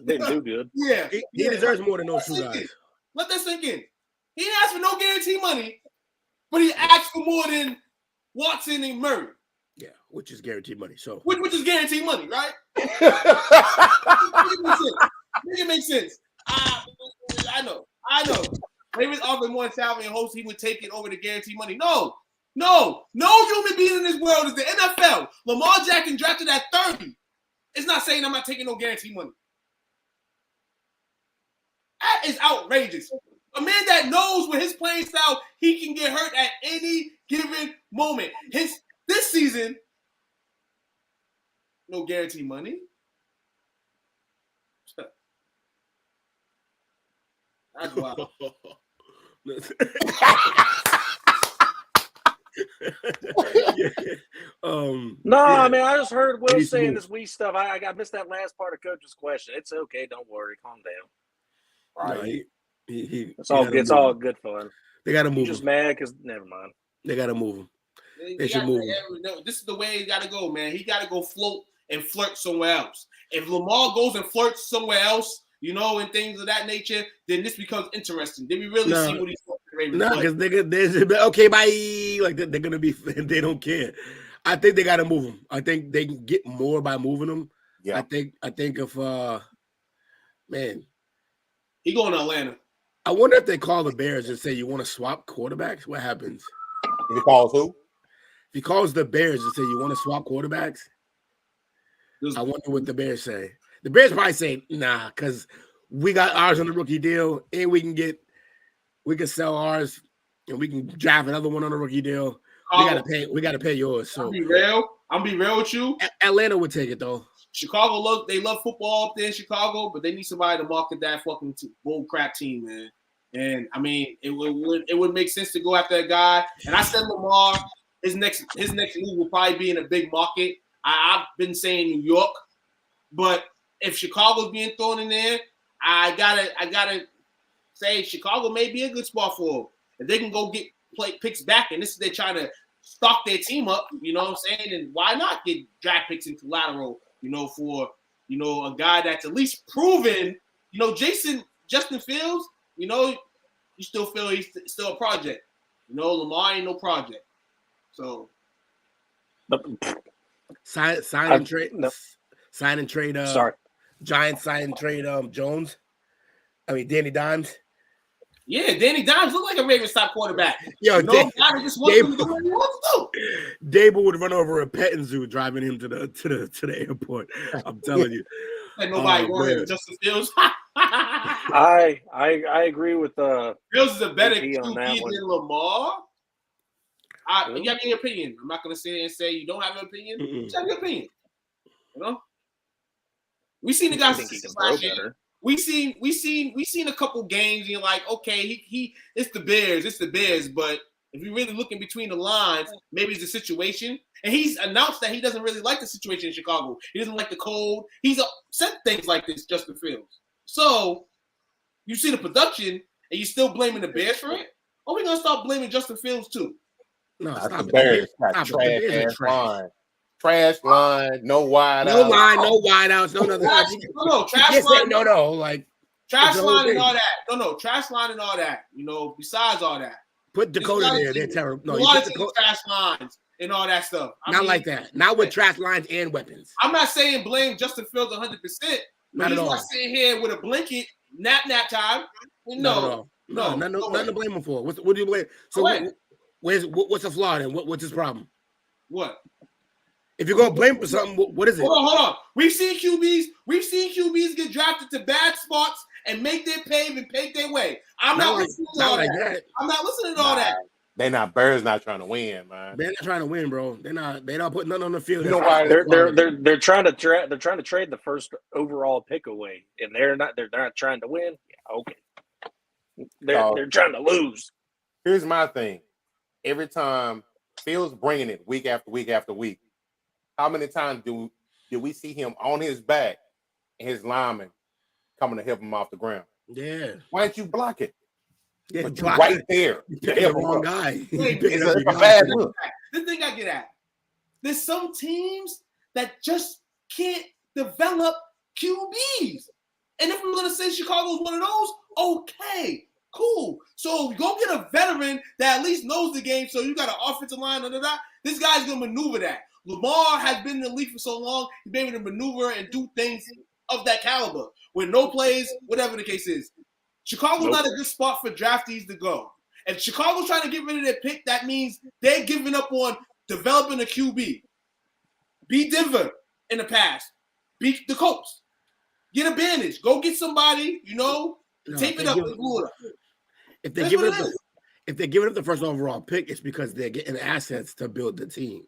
Didn't do good. Yeah. He deserves more than those two guys. Let that sink in. He didn't ask for no guarantee money, but he asked for more than Watson and Murray. Yeah, which is guaranteed money. So which is guaranteed money, right? Make it make sense. I know. Ravens offered more salary and hopes he would take it over the guaranteed money. No human being in this world is the NFL. Lamar Jackson drafted at 30. It's not saying I'm not taking no guaranteed money. That is outrageous. A man that knows with his playing style, he can get hurt at any given moment. This season, no guarantee money. That's wild. I mean, I just heard Will saying this wee stuff. I missed that last part of Coach's question. It's okay. Don't worry. Calm down. Right. It's all good fun. They got to move him. Just mad because never mind. They got to move him. They should move him. This is the way he got to go, man. He got to go float and flirt somewhere else. If Lamar goes and flirts somewhere else, and things of that nature, then this becomes interesting. Then we really see what he's doing. No, because they're okay, bye. Like they're gonna be, they don't care. I think they got to move him. I think they can get more by moving him. Yeah. I think if man, he going to Atlanta. I wonder if they call the Bears and say you want to swap quarterbacks. What happens? If he calls who? If he calls the Bears and say you want to swap quarterbacks, I wonder what the Bears say. The Bears probably say nah, because we got ours on the rookie deal, and we can sell ours, and we can draft another one on a rookie deal. We gotta pay yours. So I'm be real with you. Atlanta would take it though. Chicago they love football up there in Chicago, but they need somebody to market that fucking bull crap team, man. And I mean, it would make sense to go after a guy. And I said Lamar, his next move will probably be in a big market. I've been saying New York, but if Chicago's being thrown in there, I gotta say Chicago may be a good spot for them. If they can go get picks back, and they're trying to stock their team up, you know what I'm saying? And why not get draft picks in collateral, for a guy that's at least proven, Justin Fields, you still feel he's still a project. Lamar ain't no project. So sign and trade. No. Sign and trade. Sorry. Giants sign and trade. Jones. I mean Danny Dimes. Yeah, Danny Dimes look like a Ravens top quarterback. Yo, Dable would run over a petting zoo driving him to the airport. I'm telling you. Like nobody worried with Justin Fields. I agree with Fields is a better QB on that QB one. than Lamar. You got any opinion? I'm not gonna sit here and say you don't have an opinion. You have your opinion. We seen the guys last year. We seen a couple games, and you're like, okay, it's the Bears, but if you're really looking between the lines, maybe it's a situation. And he's announced that he doesn't really like the situation in Chicago. He doesn't like the cold. He's said things like this, Justin Fields. So you see the production, and you're still blaming the Bears for it? Or are we gonna start blaming Justin Fields too? No, stop the Bears. Trash line, no wide outs. No wide outs, no nothing. Trash line. No, like trash line and all that. No, trash line and all that. Besides all that. Put Dakota there. They're terrible. No, a lot of trash lines and all that stuff. Not like that. Not with trash lines and weapons. I'm not saying blame Justin Fields 100%. Not at all. He's not sitting here with a blanket, nap time. No, nothing to blame him for. What do you blame? So what's the flaw then? What's his problem? What? If you're gonna blame for something, what is it? Hold on. We've seen QBs get drafted to bad spots and make their pave and pave their way. I'm not listening to all that. I'm not listening to all that. Bears not trying to win, man. They're not trying to win, bro. They're not putting nothing on the field. You know why? They're trying to trade the first overall pick away, and they're not trying to win. Yeah, okay. They're trying to lose. Here's my thing. Every time Fields bringing it week after week after week, how many times do we see him on his back and his lineman coming to help him off the ground? Yeah. Why don't you block it? Yeah, but you're right there. You're the wrong guy. It's a bad look. The thing I get at, there's some teams that just can't develop QBs. And if we're going to say Chicago's one of those, okay, cool. So go get a veteran that at least knows the game, so you got an offensive line, this guy's going to maneuver that. Lamar has been in the league for so long, he's been able to maneuver and do things of that caliber with no plays, whatever the case is. Chicago's not a good spot for draftees to go. If Chicago's trying to get rid of their pick, that means they're giving up on developing a QB. Beat Denver in the past. Beat the Colts. Get advantage. Go get somebody, tape it up and glue it up. If they give it up the first overall pick, it's because they're getting assets to build the team.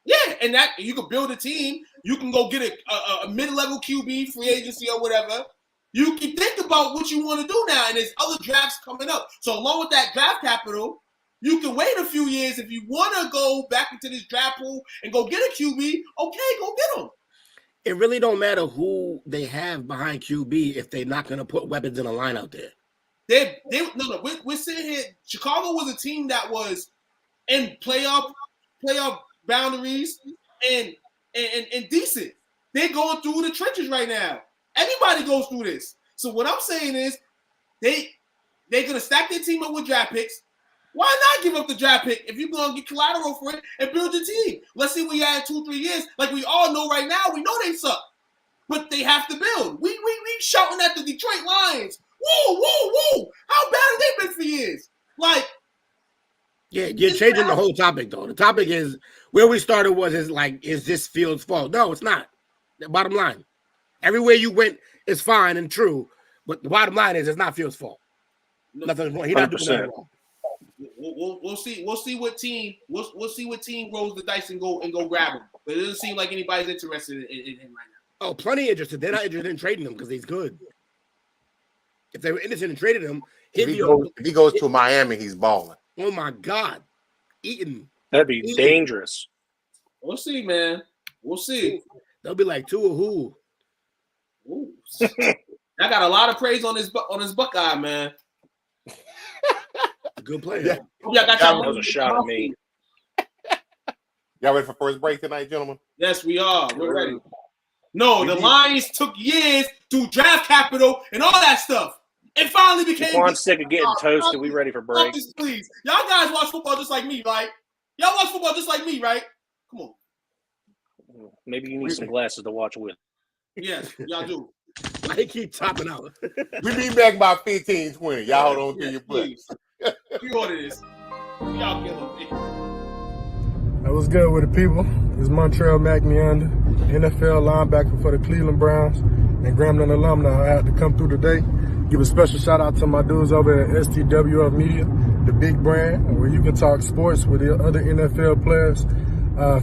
Yeah, and that you can build a team. You can go get a mid-level QB, free agency or whatever. You can think about what you want to do now, and there's other drafts coming up. So along with that draft capital, you can wait a few years if you want to go back into this draft pool and go get a QB. Okay, go get them. It really don't matter who they have behind QB if they're not going to put weapons in a line out there. We're sitting here. Chicago was a team that was in playoff boundaries and decent. They're going through the trenches right now. Everybody goes through this. So what I'm saying is they're going to stack their team up with draft picks. Why not give up the draft pick if you're going to get collateral for it and build your team? Let's see what you had in 2-3 years. Like we all know right now, we know they suck. But they have to build. We shouting at the Detroit Lions. Woo, woo, woo. How bad have they been for years? Like, yeah, you're changing the whole topic, though. The topic is where we started is this Fields' fault? No, it's not. The bottom line. Everywhere you went is fine and true, but the bottom line is it's not Fields' fault. Nothing wrong. He's not doing nothing wrong. We'll see what team rolls the dice and go grab him. But it doesn't seem like anybody's interested in him right now. Oh, plenty interested. They're not interested in trading him because he's good. If they were interested in trading him, if he goes to Miami, he's balling. Oh my God, Eaton. That'd be dangerous. We'll see, man. We'll see. They'll be like, Tua who? Ooh. I got a lot of praise on his Buckeye, man. Good player. Yeah. That was a shot at me. Y'all ready for first break tonight, gentlemen? Yes, we are. We're ready. No, the Lions took years to draft capital and all that stuff. It finally became. Jaquan's sick of getting toasted. We ready for break? Please, y'all guys watch football just like me, right? Y'all watch football just like me, right? Come on. Maybe you need some glasses to watch with. Yes, y'all do. Why you keep topping out? We be back by 15, 20. Y'all hold on to your butt. We order this. Y'all killing me. That was good with the people. It's Montreal McNeander, NFL linebacker for the Cleveland Browns and Grambling alumni. I had to come through today. Give a special shout out to my dudes over at STWF Media, the big brand, where you can talk sports with the other NFL players,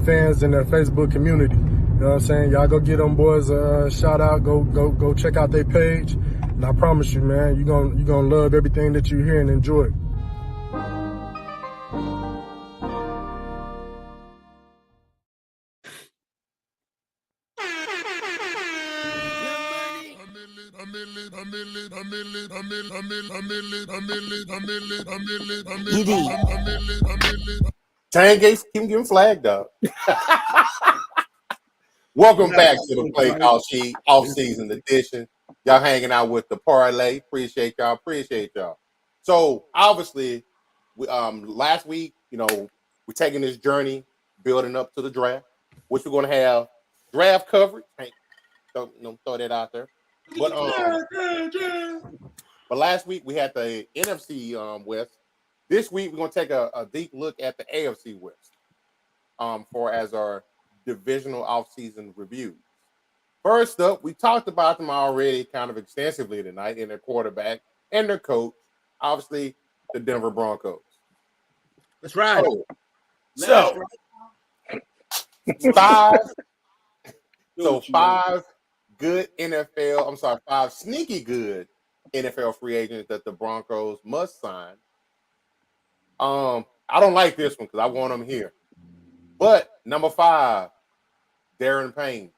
fans in their Facebook community. You know what I'm saying? Y'all go get them boys a shout out. Go check out their page. And I promise you, man, you're gonna love everything that you hear and enjoy. Gates keep getting flagged up. Welcome back to the Playcall Sheet off-season edition. Y'all hanging out with the parlay. Appreciate y'all. So obviously, last week, we're taking this journey, building up to the draft, which we're going to have draft coverage. Don't throw that out there. But last week we had the NFC West. This week we're going to take a deep look at the AFC West for as our divisional offseason review. First up, we talked about them already kind of extensively tonight in their quarterback and their coach, obviously the Denver Broncos. That's right. So five sneaky good NFL free agents that the Broncos must sign. I don't like this one because I want them here. But number 5, Darren Payne.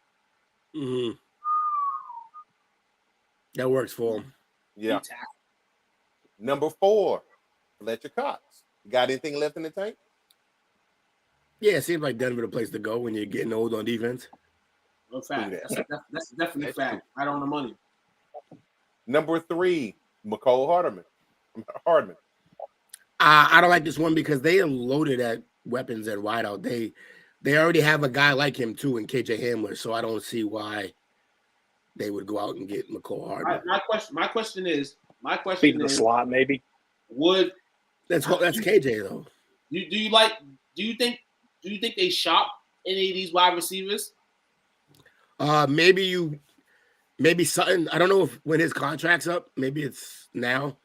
Mm-hmm. That works for him. Yeah. Number 4, Fletcher Cox. You got anything left in the tank? Yeah, it seems like Denver the place to go when you're getting old on defense. No fact. That's definitely a fact. Right on the money. Number 3, McCole Hardman. I don't like this one because they are loaded at weapons at wideout. They already have a guy like him too in KJ Hamler, so I don't see why they would go out and get McCole Hardman. My question is beat the slot maybe. That's KJ though. Do you think they shop any of these wide receivers? Maybe Sutton. I don't know when his contract's up. Maybe it's now.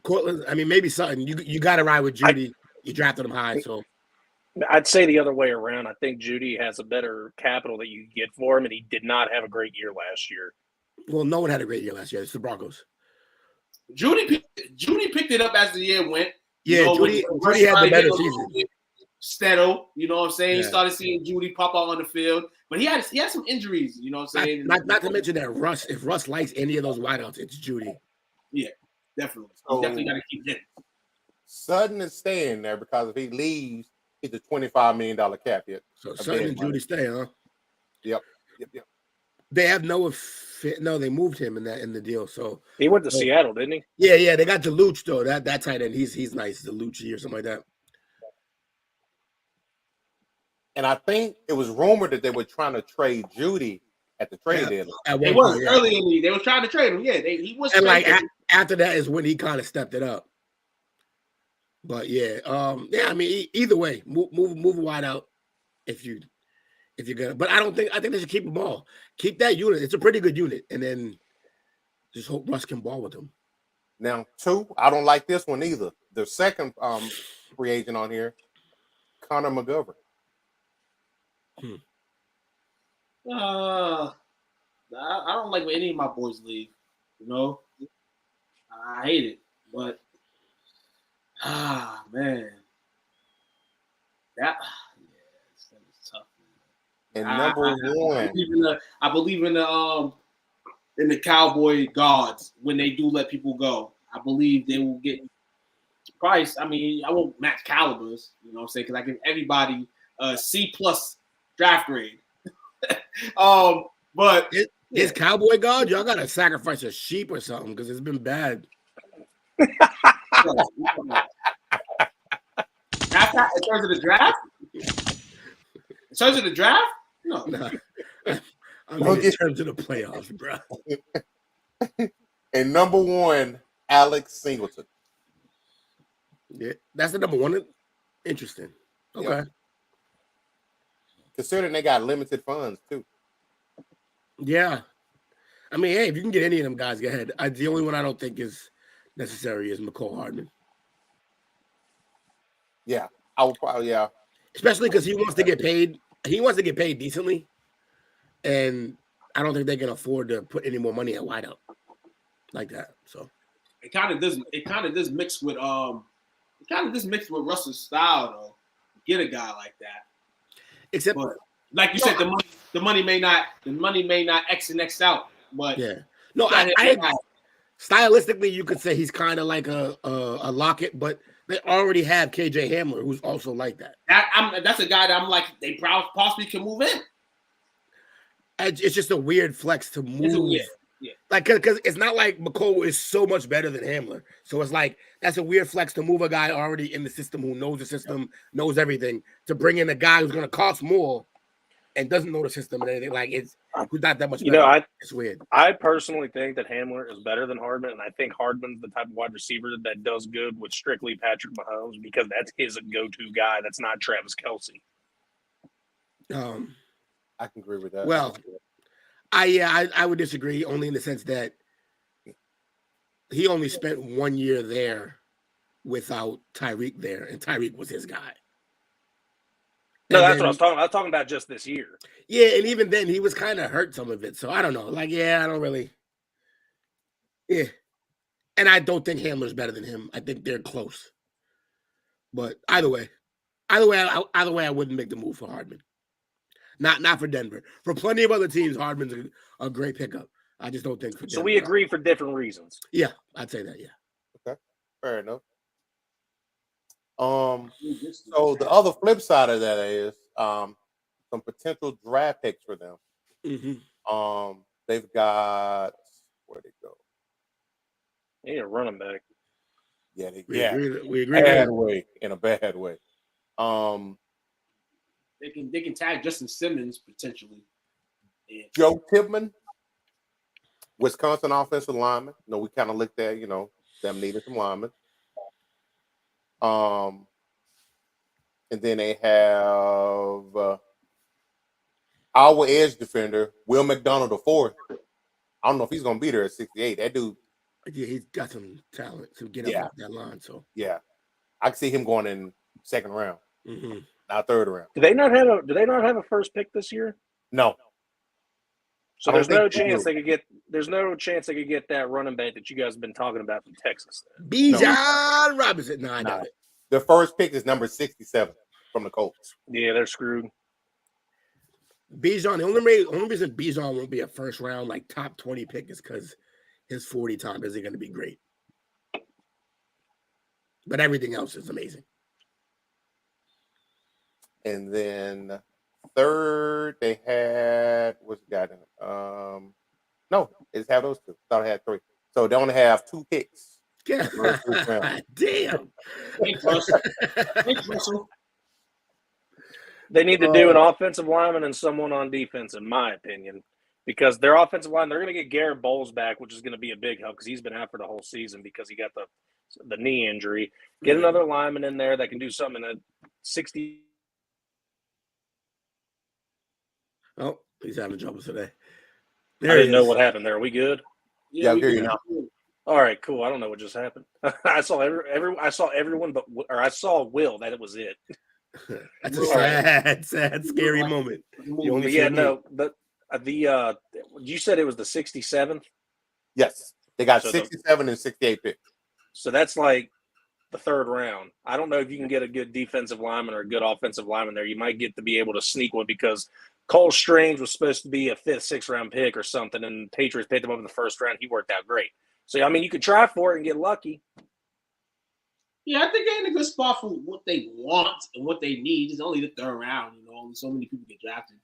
Cortland. I mean, maybe Sutton. You got to ride with Judy. You drafted him high, so I'd say the other way around. I think Judy has a better capital that you get for him, and he did not have a great year last year. Well, no one had a great year last year. It's the Broncos. Judy picked it up as the year went. Yeah, Judy had the better season. Steadle, you know what I'm saying? Yeah. He started seeing Judy pop out on the field, but he had some injuries, you know what I'm saying? Not to mention that if Russ likes any of those wideouts, it's Judy. Yeah, definitely. So, definitely got to keep him. Sutton is staying there because if he leaves, he's a $25 million cap hit. So Sutton and Judy stay, huh? Yep. They have no, they moved him in the deal. So he went to Seattle, didn't he? Yeah. They got DeLuch though. That tight end, he's nice, DeLuch or something like that. And I think it was rumored that they were trying to trade Judy at the trade deadline. It was early in the league. They were trying to trade him. Yeah, he was. And after that is when he kind of stepped it up. But yeah. I mean, either way, move wide out if you're gonna. But I think they should keep them all. Keep that unit. It's a pretty good unit, and then just hope Russ can ball with them. Now, 2, I don't like this one either. The second free agent on here, Connor McGovern. I don't like when any of my boys leave. You know, I hate it. But man, it's tough. Man. And number 1, I believe in the Cowboy gods when they do let people go. I believe they will get price. I mean, I won't match calibers. You know what I'm saying? Because I give everybody C+ draft grade. But This Cowboy God, y'all gotta sacrifice a sheep or something because it's been bad. In terms of the draft? In terms of the draft? No. Nah. I mean, in terms of the playoffs, bro. And number 1, Alex Singleton. Yeah, that's the number 1. Interesting. Okay. Yep. Considering they got limited funds too. Yeah. I mean, hey, if you can get any of them guys, go ahead. The only one I don't think is necessary is McCole Hardman. Yeah, I would probably, especially because he wants to get paid. He wants to get paid decently, and I don't think they can afford to put any more money at wideout like that. So it kind of does. It kind of does mix with Russell's style though. Get a guy like that. Except, but, like you said, the money may not X and X out. But yeah, no, I stylistically you could say he's kind of like a Lockett, but they already have KJ Hamler, who's also like that. That's a guy that I'm like they possibly can move in. It's just a weird flex to move. Yeah. Like because it's not like McCole is so much better than Hamler, so it's like that's a weird flex to move a guy already in the system who knows the system, knows everything, to bring in a guy who's going to cost more and doesn't know the system and anything. Like it's who's not that much better. It's weird. I personally think that Hamler is better than Hardman, and I think Hardman's the type of wide receiver that does good with strictly Patrick Mahomes because that's his go-to guy. That's not Travis Kelce. I can agree with that. Well, I would disagree only in the sense that he only spent 1 year there without Tyreek there, and Tyreek was his guy. No, that's what I was talking about. I was talking about just this year. Yeah, and even then, he was kind of hurt some of it. So I don't know. Like, I don't really. Yeah. And I don't think Hamler's better than him. I think they're close. But either way, I wouldn't make the move for Hardman. Not for Denver. For plenty of other teams, Hardman's a great pickup. I just don't think for Denver. So we agree for different reasons. Yeah, I'd say that, yeah. Okay, fair enough. So the other flip side of that is some potential draft picks for them. Mm-hmm. They've got where'd they go? They need a running back. Yeah, we agree. In a bad way. They can tag Justin Simmons potentially. Yeah. Joe Tippmann, Wisconsin offensive lineman. We kind of looked at them needing some linemen. And then they have our edge defender, Will McDonald IV. I don't know if he's going to be there at 68. That dude. Yeah, he's got some talent to get up that line. So yeah, I can see him going in second round, not third round. Do they not have a first pick this year? No. So there's no chance they could get. There's no chance they could get that running back that you guys have been talking about from Texas. Bijan Robinson. No, I doubt it. The first pick is number 67 from the Colts. Yeah, they're screwed. Bijan. The only reason Bijan won't be a first round like top 20 pick is because his 40 time isn't going to be great. But everything else is amazing. And then third, they had what's the guy in it? No, they just have those two. Thought I had three. So they only have two picks. Yeah. Damn. They need to do an offensive lineman and someone on defense, in my opinion, because their offensive line, they're going to get Garrett Bowles back, which is going to be a big help because he's been out for the whole season because he got the knee injury. Get another lineman in there that can do something at 60. Oh, he's having trouble today. I didn't know what happened there. Are we good? Yeah, I hear you now. All right, cool. I don't know what just happened. I saw everyone, I saw Will. That it was it. That's a sad, scary moment. You said it was the 67th. Yes, they got 67 and 68 picks. So that's like the third round. I don't know if you can get a good defensive lineman or a good offensive lineman there. You might get to be able to sneak one because Cole Strange was supposed to be a 5th, 6th round pick or something, and Patriots picked him up in the first round. He worked out great. So, I mean, you could try for it and get lucky. Yeah, I think they're in a good spot for what they want and what they need. It's only the third round, only so many people get drafted.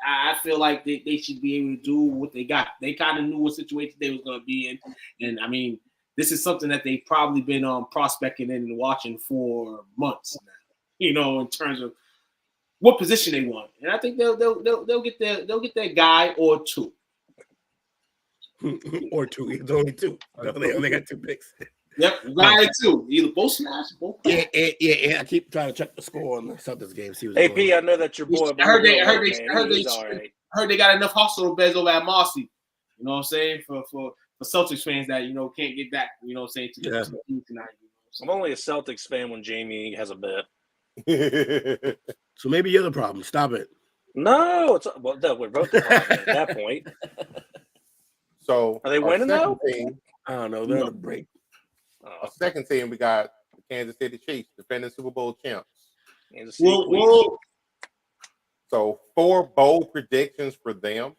I feel like they should be able to do what they got. They kind of knew what situation they was going to be in, and I mean, this is something that they've probably been prospecting and watching for months now. You know, in terms of what position they want, and I think they'll get their guy or two. Or two. It's only two. They only got 2 picks. Yep, guy two. Either both smash, both. Yeah. I keep trying to check the score on the Celtics game. See what's AP, going on. I know that your boy. I heard they got enough hustle Bezos over at Marcy. You know what I'm saying? For Celtics fans that can't get back. You know what I'm saying? To the team tonight. I'm only a Celtics fan when Jamie has a bet. So maybe you're the problem. Stop it. No, we're both the problem at that point. So are they winning though? I don't know. They're on a break. Our second team, we got the Kansas City Chiefs, defending Super Bowl champs. So 4 bold predictions for them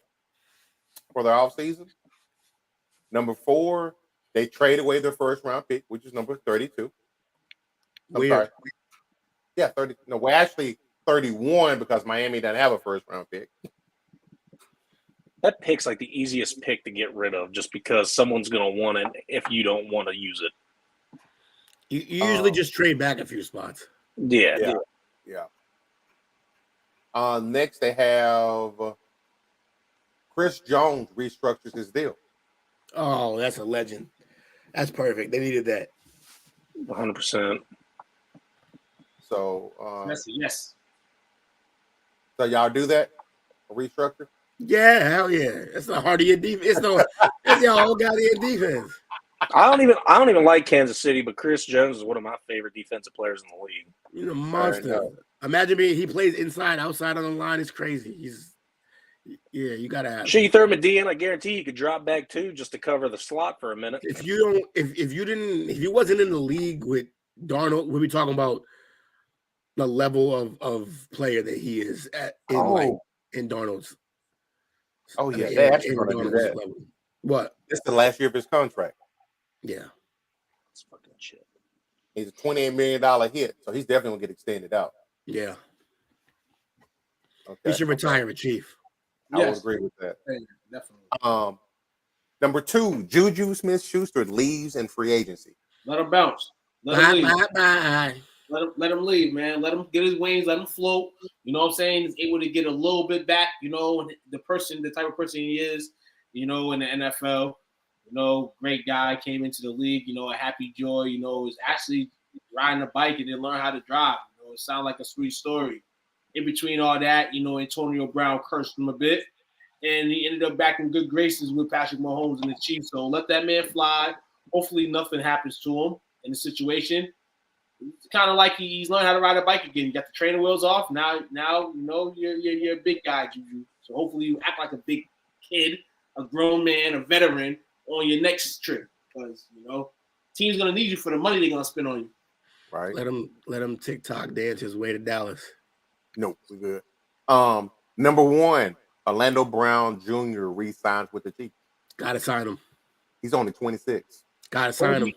for their offseason. Number 4, they trade away their first round pick, which is number 32. Sorry. Yeah, 30. No, we're actually 31 because Miami doesn't have a first round pick. That pick's like the easiest pick to get rid of just because someone's going to want it if you don't want to use it. You usually just trade back a few spots. Yeah. Next, they have Chris Jones restructures his deal. Oh, that's a legend. That's perfect. They needed that. 100%. So, yes. So y'all do that? A restructure? Yeah, hell yeah. It's the heart of your defense. It's your whole goddamn defense. I don't even like Kansas City, but Chris Jones is one of my favorite defensive players in the league. He's a monster. Imagine he plays inside, outside on the line. It's crazy. You gotta have. Sure, you throw him a D in, I guarantee you could drop back 2 just to cover the slot for a minute. If you wasn't in the league with Darnold, we'll be talking about the level of player that he is in Darnold's. Oh yeah, they actually going to do that. Level. What? It's the last year of his contract. Yeah, that's fucking shit. He's a $28 million hit, so he's definitely gonna get extended out. Yeah. Okay. He should retire a Chief. I would agree with that. Yeah, definitely. Number 2, Juju Smith-Schuster leaves in free agency. Let him bounce. Let him leave. Bye. Let him leave, man. Let him get his wings. Let him float. You know what I'm saying? He's able to get a little bit back. You know, the type of person he is. You know, in the NFL. You know, great guy, came into the league. You know, a happy joy. You know, is actually riding a bike and then learn how to drive. You know, it sounds like a sweet story. In between all that, you know, Antonio Brown cursed him a bit, and he ended up back in good graces with Patrick Mahomes and the Chiefs. So let that man fly. Hopefully, nothing happens to him in the situation. It's kind of like he's learned how to ride a bike again. You got the trainer wheels off. Now you know you're a big guy, Juju. So hopefully you act like a big kid, a grown man, a veteran on your next trip, because team's gonna need you for the money they're gonna spend on you. Right. Let him TikTok dance his way to Dallas. Nope, we're good. Number 1, Orlando Brown Jr. re-signs with the Chiefs. Gotta sign him. He's only 26. Gotta sign him.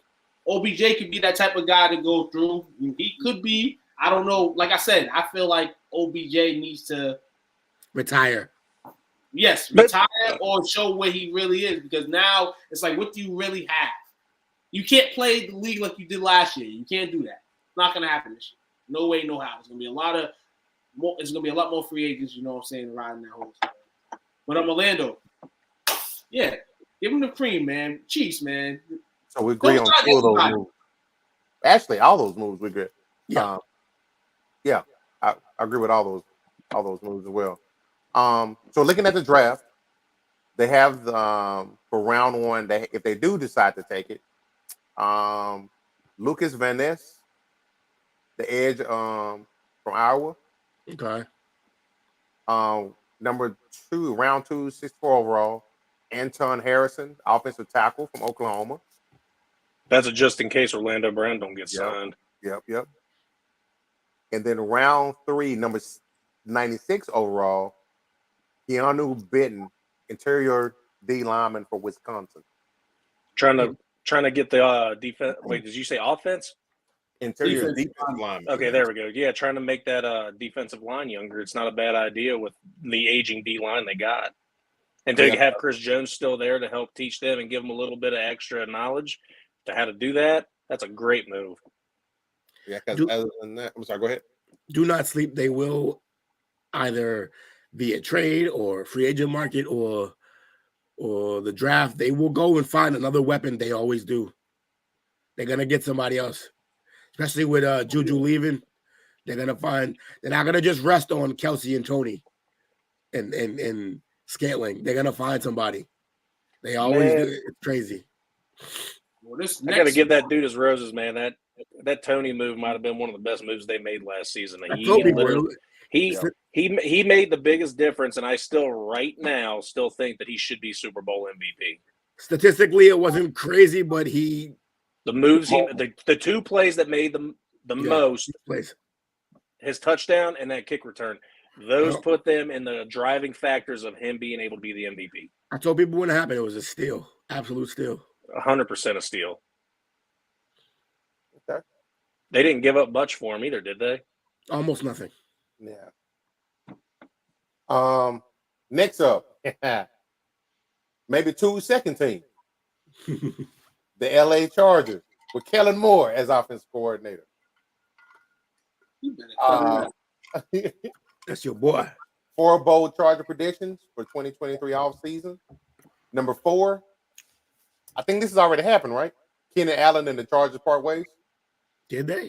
OBJ could be that type of guy to go through. He could be. I don't know. Like I said, I feel like OBJ needs to retire. Yes, retire or show what he really is. Because now it's like, what do you really have? You can't play the league like you did last year. You can't do that. It's not gonna happen this year. No way, no how. It's gonna be a lot more free agents. You know what I'm saying? Riding that whole stuff. But I'm Orlando. Yeah, give him the cream, man. Chiefs, man. So we agree on 2 of those moves. Actually, all those moves we agree. Yeah, I agree with all those moves as well. So looking at the draft, they have for round 1. If they do decide to take it, Lucas Van Ness, the edge from Iowa. Okay. Number 2, round 2, 64 overall, Anton Harrison, offensive tackle from Oklahoma. That's a just in case Orlando Brown don't get signed. Yep. And then round 3, number 96 overall, Keanu Benton, interior D lineman for Wisconsin. Trying to get the defense. Wait, did you say offense? Interior Defensive defensive lineman. Okay, there we go. Yeah, trying to make that defensive line younger. It's not a bad idea with the aging D line they got. And to have Chris Jones still there to help teach them and give them a little bit of extra knowledge to how to do that, that's a great move. Yeah, because other than that, I'm sorry, go ahead. Do not sleep. They will either via trade or free agent market or the draft. They will go and find another weapon. They always do. They're going to get somebody else. Especially with Juju leaving, they're not gonna just rest on Kelsey and Tony and Scantling. They're gonna find somebody. They always do. It's crazy. Well, I gotta give that dude his roses, man. That Tony move might have been one of the best moves they made last season. He made the biggest difference, and I still right now think that he should be Super Bowl MVP. Statistically, it wasn't crazy, but the moves the two plays that made the most plays. His touchdown and that kick return, those put them in the driving factors of him being able to be the MVP. I told people when it happened, it was a steal, absolute steal, 100% a steal. Okay. They didn't give up much for him either, did they? Almost nothing. Yeah. Next up, maybe 2 second team. The LA Chargers with Kellen Moore as offensive coordinator. That's your boy. 4 bold Charger predictions for 2023 offseason. Number 4, I think this has already happened, right? Keenan Allen and the Chargers part ways. Did they?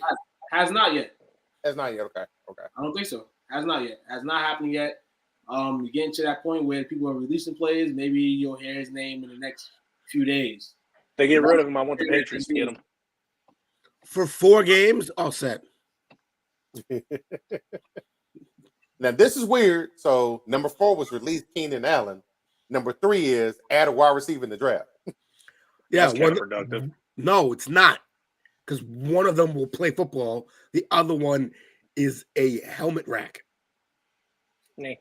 Has not yet. Has not yet. Okay. I don't think so. Has not yet. Has not happened yet. You're getting to that point where people are releasing players. Maybe you'll hear his name in the next few days. They get rid of him. I want the Patriots to get him. For 4 games, all set. Now, this is weird. So, number 4 was release Keenan Allen. Number 3 is add a wide receiver in the draft. Yeah, that's counterproductive. No, it's not. Because one of them will play football. The other one is a helmet rack. Yeah.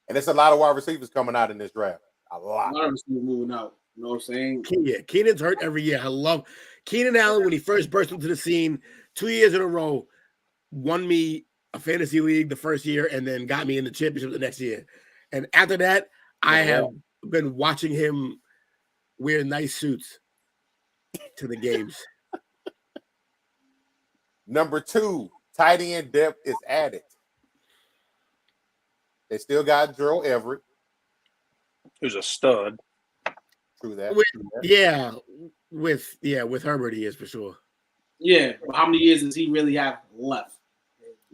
And there's a lot of wide receivers coming out in this draft. A lot of receivers moving out. You know what I'm saying? Yeah, Keenan's hurt every year. I love Keenan Allen when he first burst into the scene 2 years in a row, won me a fantasy league the first year and then got me in the championship the next year. And after that, I have been watching him wear nice suits to the games. Number 2, tight end depth is added. They still got Gerald Everett, who's a stud. True that. With Herbert, he is for sure. Yeah, but how many years does he really have left?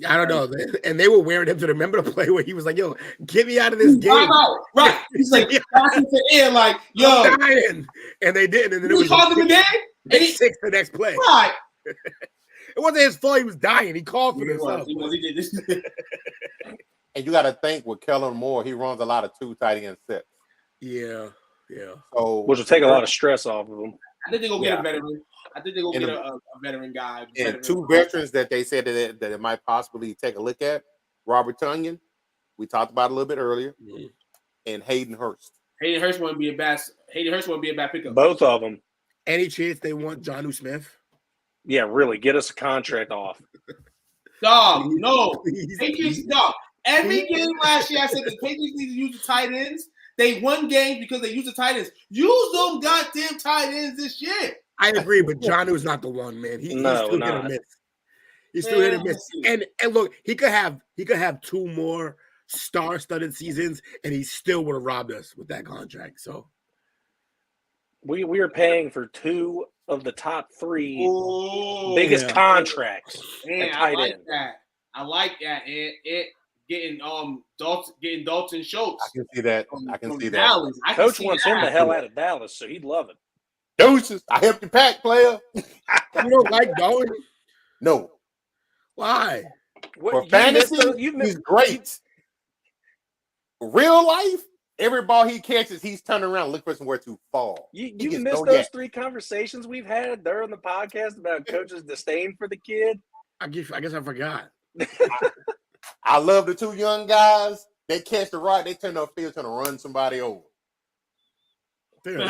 I don't know. And they were wearing him to the member to play where he was like, "Yo, get me out of this game." Right. He's like passing to air, like, "Yo," I'm dying. And they didn't. And then he called him again. And he six the next play. Right. It wasn't his fault. He was dying. He called for himself. He did this. And you got to think with Kellen Moore, he runs a lot of 2 tight end sets. Yeah. So, which will take a lot of stress off of him. I think they're gonna get a veteran. I think they're gonna get a veteran guy. And 2 veterans that they said that it might possibly take a look at: Robert Tonyan, we talked about a little bit earlier, and Hayden Hurst. Hayden Hurst wouldn't be a bad pickup. Both of them. Any chance they want Jonnu Smith? Yeah, really. Get us a contract off. Dog, no. Patriots, dog. Every game last year, I said the Patriots need to use the tight ends. They won games because they used the tight ends. Use them goddamn tight ends this year. I agree, but Jonnu's not the one, man. He's still hit or miss. He's still hit or miss. And look, he could have 2 more star-studded seasons, and he still would have robbed us with that contract. So we are paying for 2 of the top 3 biggest contracts. Man, I like that. I like that. And getting Dalton Schultz. I can see that. I can see Dallas. that. Coach wants him the hell out of Dallas, so he'd love it. Deuces, I helped you pack, player. You don't like Dalton? No. Why? For fantasy, he's great. Real life, every ball he catches, he's turning around, look for somewhere to fall. You missed those 3 conversations we've had during the podcast about coach's disdain for the kid. I guess I forgot. I love the 2 young guys. They catch the rock, they turn upfield trying to run somebody over. He was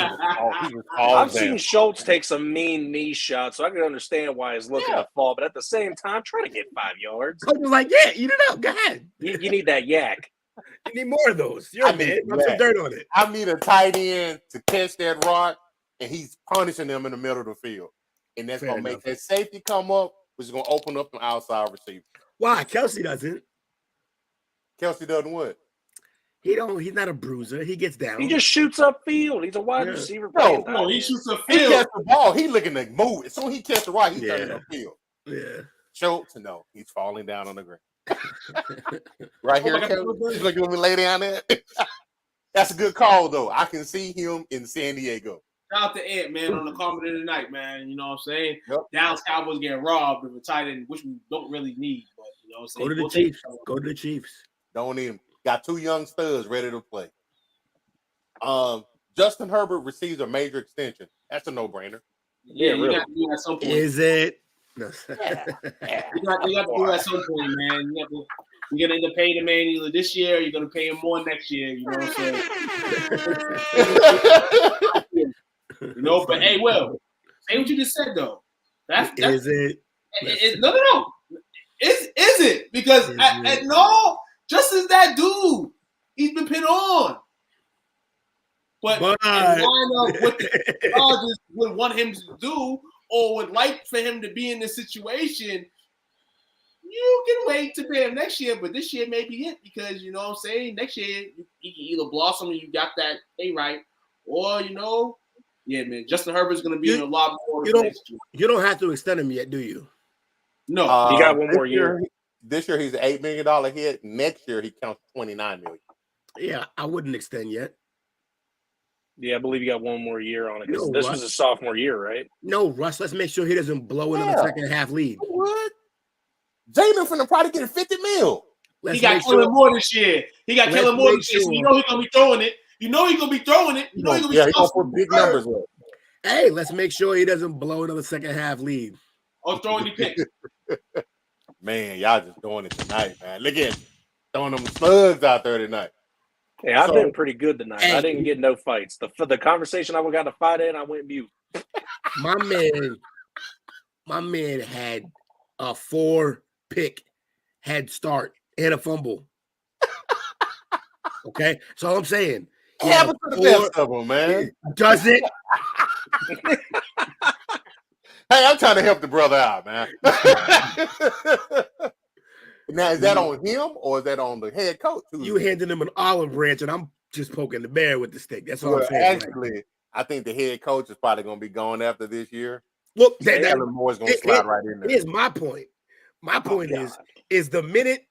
I've seen Schultz take some mean knee shots, so I can understand why he's looking to fall. But at the same time, try to get 5 yards. Coach was like, yeah, eat it up. Go ahead. You need that yak. You need more of those. You're a man. Rub some dirt on it. I need a tight end to catch that rock, and he's punishing them in the middle of the field. And that's going to make that safety come up, which is going to open up the outside receiver. Why? Kelsey doesn't. Kelsey doesn't what? He's not a bruiser. He gets down. He just shoots upfield. He's a wide receiver. No, he shoots upfield. He catches the ball. He looking to move. As soon as he catches the rock, he's turning upfield. Yeah. Schultz, no, he's falling down on the ground. Right here, he's looking at me lay down there. That's a good call, though. I can see him in San Diego. Shout out to Ed, man, on the comment of the night, man. You know what I'm saying? Yep. Dallas Cowboys getting robbed of a tight end, which we don't really need. But you know what I'm saying? Go to the Chiefs. Go to the Chiefs. Don't need him. Got 2 young studs ready to play. Justin Herbert receives a major extension. That's a no-brainer. Yeah, you got to do it at some point. Is it? No. You got to do it at some point, man. You're going to either pay the man either this year or you're going to pay him more next year. You know what I'm saying? You know, but hey, Will, say what you just said, though. That's is it? No. Is it? Because no, Justin's that dude. He's been pinned on. But line up what the Chargers would want him to do or would like for him to be in this situation, you can wait to pay him next year, but this year may be it because, you know what I'm saying, next year he can either blossom and you got that pay right, or, you know, yeah, man, Justin Herbert's going to be in a lot more next year. You don't have to extend him yet, do you? No. He got one more year. This year he's an $8 million hit. Next year he counts $29 million. Yeah, I wouldn't extend yet. Yeah, I believe he got one more year on it because this was his sophomore year, right? No, Russ, let's make sure he doesn't blow another second half lead. What? Jalen finna probably get a $50 million. He got Kellen Moore this year. You know he's gonna be throwing it. You know he's gonna be throwing it. You know he's gonna be put big numbers up. Hey, let's make sure he doesn't blow another second half lead. Or throwing the pick. Man, y'all just doing it tonight, man. Look at throwing them slugs out there tonight. Yeah, I've been pretty good tonight. Hey. I didn't get no fights. The conversation I got to fight in, I went mute. My man had a 4-pick head start and a fumble. Okay, so all I'm saying. Yeah, but the best of them, man. Does it? Hey, I'm trying to help the brother out, man. Now, is that on him or is that on the head coach? You handing him an olive branch, and I'm just poking the bear with the stick. That's all I'm saying. Actually, I think the head coach is probably going to be going after this year. Look, Lamar's going to slide right in there. Here's my point. My point is the minute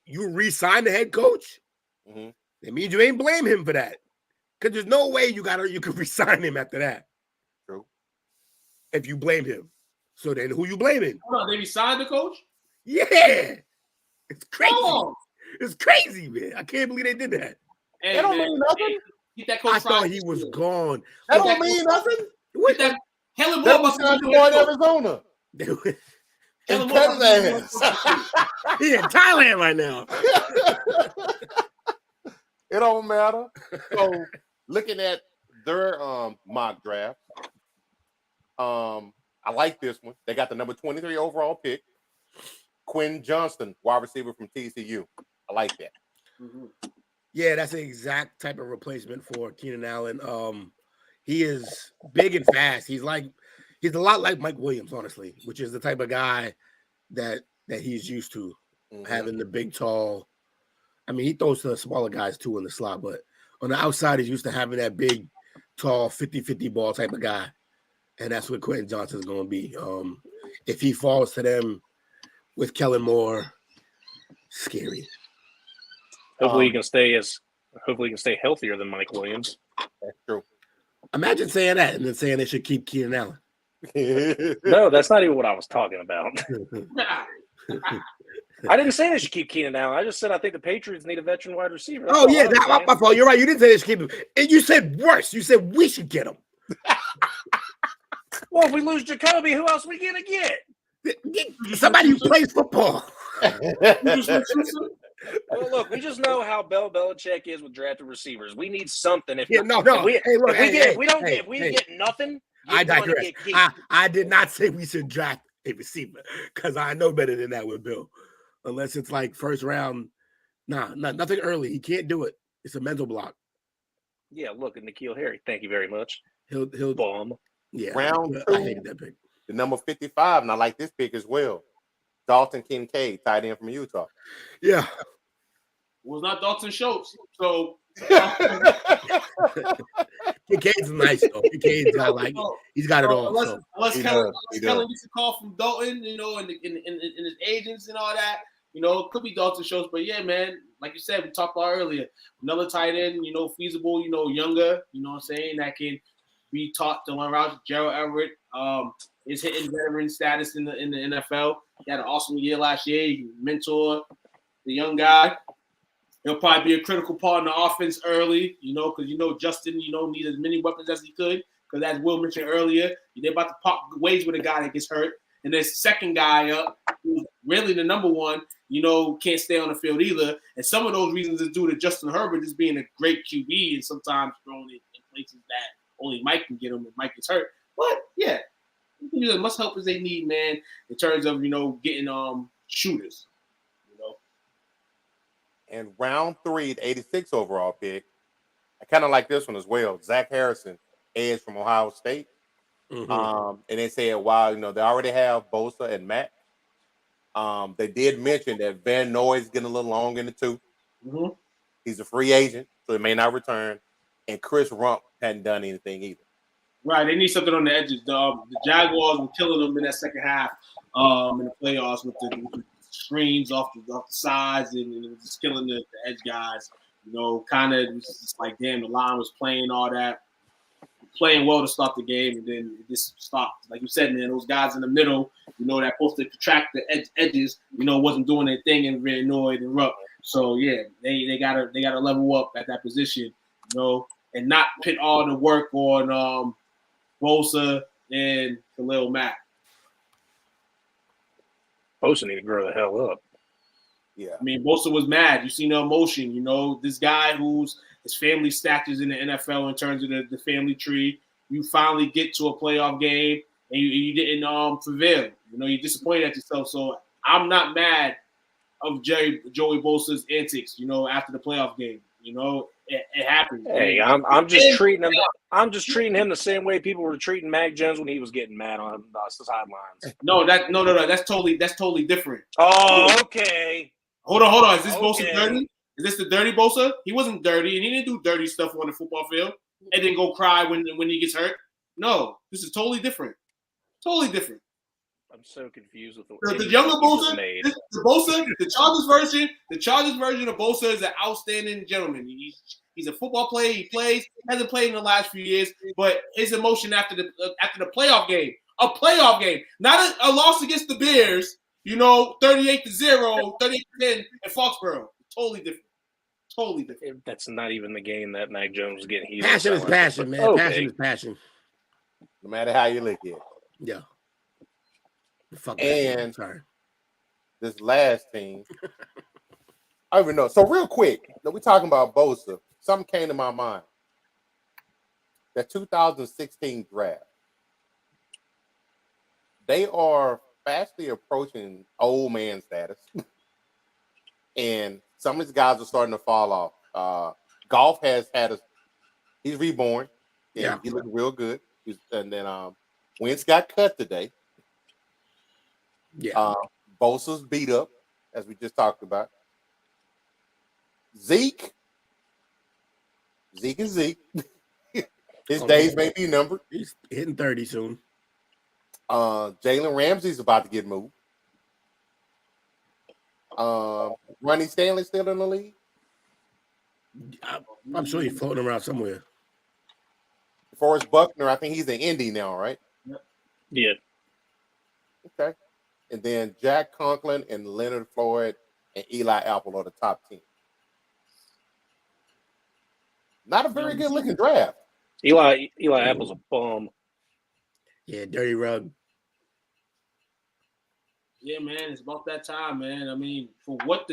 you re-sign the head coach, it means you ain't blame him for that. Because there's no way you can re-sign him after that. True. If you blame him. So then who you blaming? Hold on, they re-signed the coach? Yeah. It's crazy. Oh. It's crazy, man. I can't believe they did that. Hey, that don't mean nothing. I thought he was gone. That don't mean nothing. What that? Helen Moore must have been in Arizona. Helen Moore. He in Thailand right now. It don't matter. So, looking at their mock draft, I like this one. They got the number 23 overall pick. Quinn Johnston, wide receiver from TCU. I like that. Yeah, that's the exact type of replacement for Keenan Allen. He is big and fast. He's a lot like Mike Williams, honestly, which is the type of guy that he's used to, having the big, tall. I mean, he throws to the smaller guys too in the slot, but on the outside, he's used to having that big, tall, 50-50 ball type of guy. And that's what Quentin Johnston's going to be. If he falls to them with Kellen Moore, scary. Hopefully he can stay healthier than Mike Williams. That's true. Imagine saying that and then saying they should keep Keenan Allen. No, that's not even what I was talking about. I didn't say they should keep Keenan Allen. I just said I think the Patriots need a veteran wide receiver. That's that's my fault. You're right. You didn't say they should keep him. And you said worse. You said we should get him. Well, if we lose Jacoby, who else are we going to get? Somebody who plays football. Well, look, we just know how Belichick is with drafted receivers. We need something. If Yeah, no. If we get nothing, I you're going to digress. get Keith. I did not say we should draft a receiver because I know better than that with Bill. Unless it's like first round. Nothing early. He can't do it. It's a mental block. Yeah, look at N'Keal Harry. Thank you very much. He'll bomb. Yeah, round I 2, hated that pick. the number 55, and I like this pick as well. Dalton Kincaid, tight end from Utah. Yeah. Was not Dalton Schultz. So Kincaid's nice though. Kincaid's got he's got it all. Unless Kellen gets a call from Dalton, and his agents and all that, it could be Dalton Schultz. But yeah, man, like you said, we talked about earlier, another tight end, feasible, younger, what I'm saying, that can be taught to learn routes. Gerald Everett is hitting veteran status in the NFL. He had an awesome year last year. He mentor the young guy. He'll probably be a critical part in the offense early, because Justin, need as many weapons as he could. Because as Will mentioned earlier, they're about to part ways with a guy that gets hurt. And this second guy up, who's really the number one, can't stay on the field either. And some of those reasons is due to Justin Herbert just being a great QB and sometimes throwing it in places that only Mike can get him when Mike gets hurt. But yeah, as much help as they need, man, in terms of getting shooters. And round 3, the 86 overall pick, I kind of like this one as well. Zach Harrison, edge from Ohio State. Mm-hmm. And they said, wow, they already have Bosa and Matt. They did mention that Van Noy is getting a little long in the tooth. Mm-hmm. He's a free agent, so he may not return. And Chris Rump hadn't done anything either. Right, they need something on the edges. The Jaguars were killing them in that second half in the playoffs with the screens off the sides and it was just killing the edge guys. Kind of just like, damn, the line was playing all that, playing well to start the game, and then it just stopped. Like you said, man, those guys in the middle, that supposed to contract the edges, wasn't doing their thing and really annoyed and rough. So yeah, they gotta level up at that position, and not put all the work on Bosa and Khalil Mack. Bosa need to grow the hell up. Yeah. I mean, Bosa was mad. You see no emotion. This guy who's his family status in the NFL in terms of the family tree. You finally get to a playoff game and you didn't prevail. You're disappointed at yourself. So I'm not mad of Joey Bosa's antics. After the playoff game. It happened. Hey, I'm just treating him. I'm just treating him the same way people were treating Mac Jones when he was getting mad on the sidelines. No. That's totally different. Oh, okay. Hold on. Is this Bosa dirty? Is this the dirty Bosa? He wasn't dirty, and he didn't do dirty stuff on the football field and then go cry when he gets hurt. No, this is totally different. Totally different. I'm so confused with the younger Bosa. The Chargers version of Bosa is an outstanding gentleman. He's a football player. He plays. Hasn't played in the last few years, but his emotion after the playoff game, not a loss against the Bears. 38-0, 38-10 at Foxborough. Totally different. That's not even the game that Mac Jones was getting. Passion is passion, man. Okay. Passion is passion. No matter how you look at it. Yeah. And this last team, I don't even know. So real quick, we're talking about Bosa. Something came to my mind. That 2016 draft. They are fastly approaching old man status. And some of these guys are starting to fall off. Golf has had he's reborn. And he looked real good. And then Wentz got cut today. Yeah. Bosa's beat up, as we just talked about. Zeke is Zeke. His days may be numbered. He's hitting 30 soon. Jalen Ramsey's about to get moved. Ronnie Stanley still in the league? I'm sure he's floating around somewhere. Forrest Buckner, I think he's in Indy now, right? Yeah. Okay. And then Jack Conklin and Leonard Floyd and Eli Apple are the top 10. Not a very good looking draft. Eli Apple's a bum. Yeah, dirty rug. Yeah, man, it's about that time, man. I mean, for what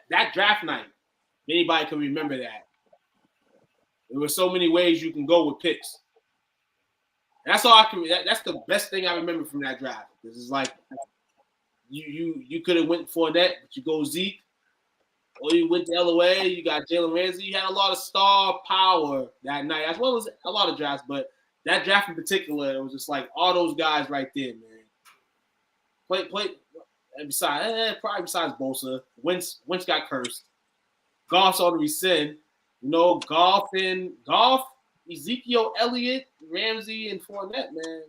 that draft night, if anybody can remember that. There were so many ways you can go with picks. That's all I can. That's the best thing I remember from that draft. This is like you could have went for that, but you go Zeke, or you went to LOA. You got Jalen Ramsey. You had a lot of star power that night, as well as a lot of drafts. But that draft in particular, it was just like all those guys right there, man. Play. Probably besides Bosa, Wentz got cursed. Goff's on the rescind. You know, Goff, Ezekiel Elliott, Ramsey, and Fournette, man.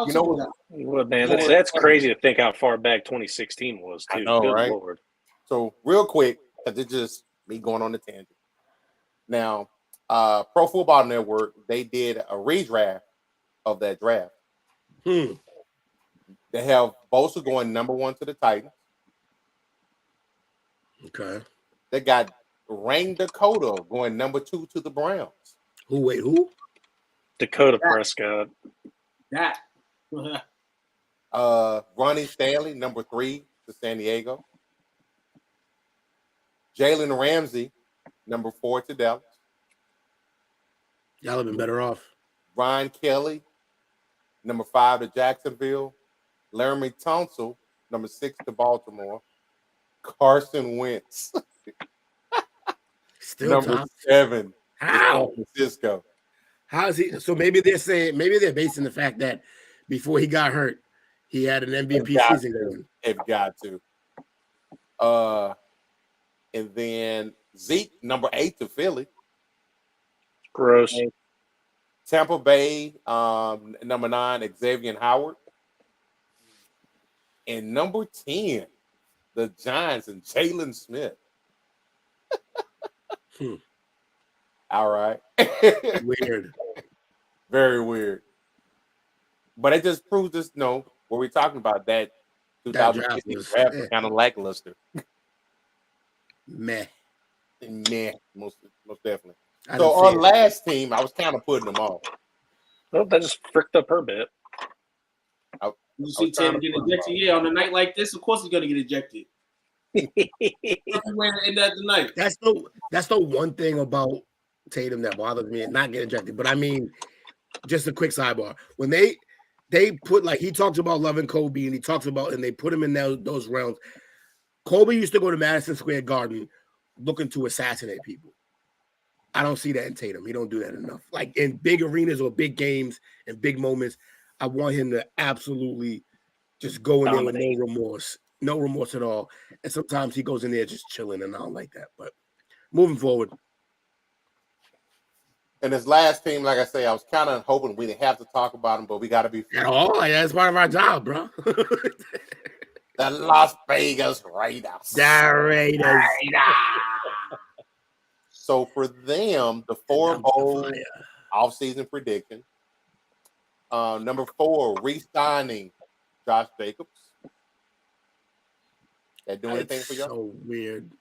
You know what, man? That's crazy to think how far back 2016 was, too. I know, Good right? Lord. So, real quick, because it's just me going on the tangent. Now, Pro Football Network, they did a redraft of that draft. They have Bosa going number 1 to the Titans. Okay. They got Rain Dakota going number 2 to the Browns. Who? Dakota Prescott. That. Ronnie Stanley, number 3 to San Diego. Jalen Ramsey, number 4 to Dallas. Y'all have been better off. Ryan Kelly, number 5 to Jacksonville. Laramie Tunsil, number 6 to Baltimore. Carson Wentz, Still number top. 7 How? to San Francisco. How is he? So maybe they're basing the fact that before he got hurt, he had an MVP season going. They've got to. And then Zeke, number 8 to Philly. Gross. Tampa Bay, number 9, Xavier Howard. And number 10, the Giants and Jalen Smith. All right. Weird. Very weird. But it just proves this, what we're talking about, that 2015 draft was kind of lackluster. Meh, most definitely. So our last team, I was kind of putting them off. Well, that just fricked up her bit. You see Tatum get ejected? Yeah, on a night like this, of course he's gonna get ejected. In that tonight. That's the one thing about Tatum that bothers me, not getting ejected. But I mean, just a quick sidebar. When they put, like, he talks about loving Kobe, and he talks about, and they put him in those rounds. Kobe used to go to Madison Square Garden looking to assassinate people. I don't see that in Tatum. He don't do that enough. Like in big arenas or big games and big moments, I want him to absolutely just go in there with no remorse at all. And sometimes he goes in there just chilling, and I don't like that. But moving forward. And this last team, like I say, I was kind of hoping we didn't have to talk about them, but we got to be fair. Oh, yeah, that's part of our job, bro. The Las Vegas Raiders. The Raiders. So for them, the 4 bowl offseason prediction. Number 4, re-signing Josh Jacobs. That do anything for y'all? So weird.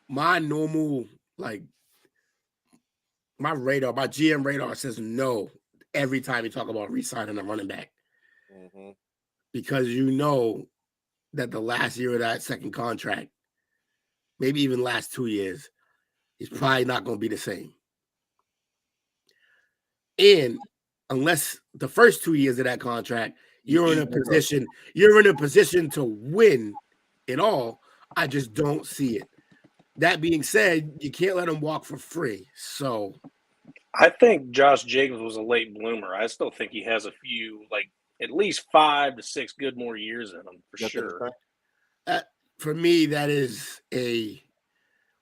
My normal, like, my GM radar says no every time you talk about re-signing a running back. Mm-hmm. Because you know that the last year of that second contract, maybe even last 2 years, he's probably not going to be the same. And unless the first 2 years of that contract, you're in a position to win it all. I just don't see it. That being said, you can't let him walk for free. So I think Josh Jacobs was a late bloomer. I still think he has a few, like, at least 5 to 6 good more years in him for sure. For me, that is a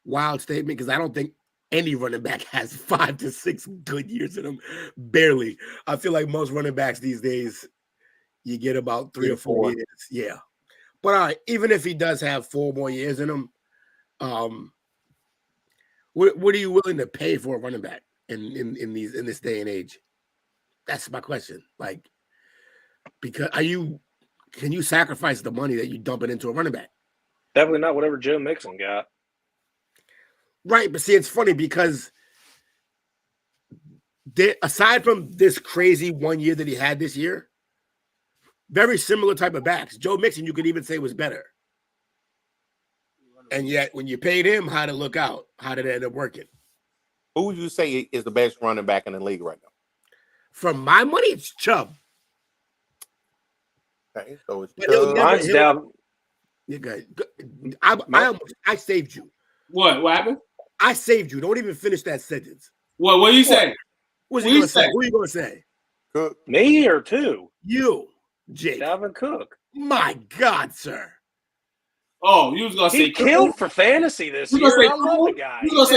wild statement because I don't think any running back has 5 to 6 good years in them. Barely. I feel like most running backs these days, you get about 3 or 4 years. Yeah. But all right, even if he does have 4 more years in him, what are you willing to pay for a running back in this day and age? That's my question. Like, because can you sacrifice the money that you dump it into a running back? Definitely not whatever Joe Mixon got. Right, but see, it's funny because aside from this crazy 1 year that he had this year, very similar type of backs. Joe Mixon, you could even say, was better. And yet, when you paid him, how did it look out? How did it end up working? Who would you say is the best running back in the league right now? For my money, it's Chubb. Okay, so it's Mine's down. You're good. I saved you. What happened? I saved you. Don't even finish that sentence. What do you say? What's he going to say? Who are you going to say? Cook. Me or two? You, Jake. Dalvin Cook. My God, sir. Oh, you was gonna say he killed for fantasy this year. I love the guy. He's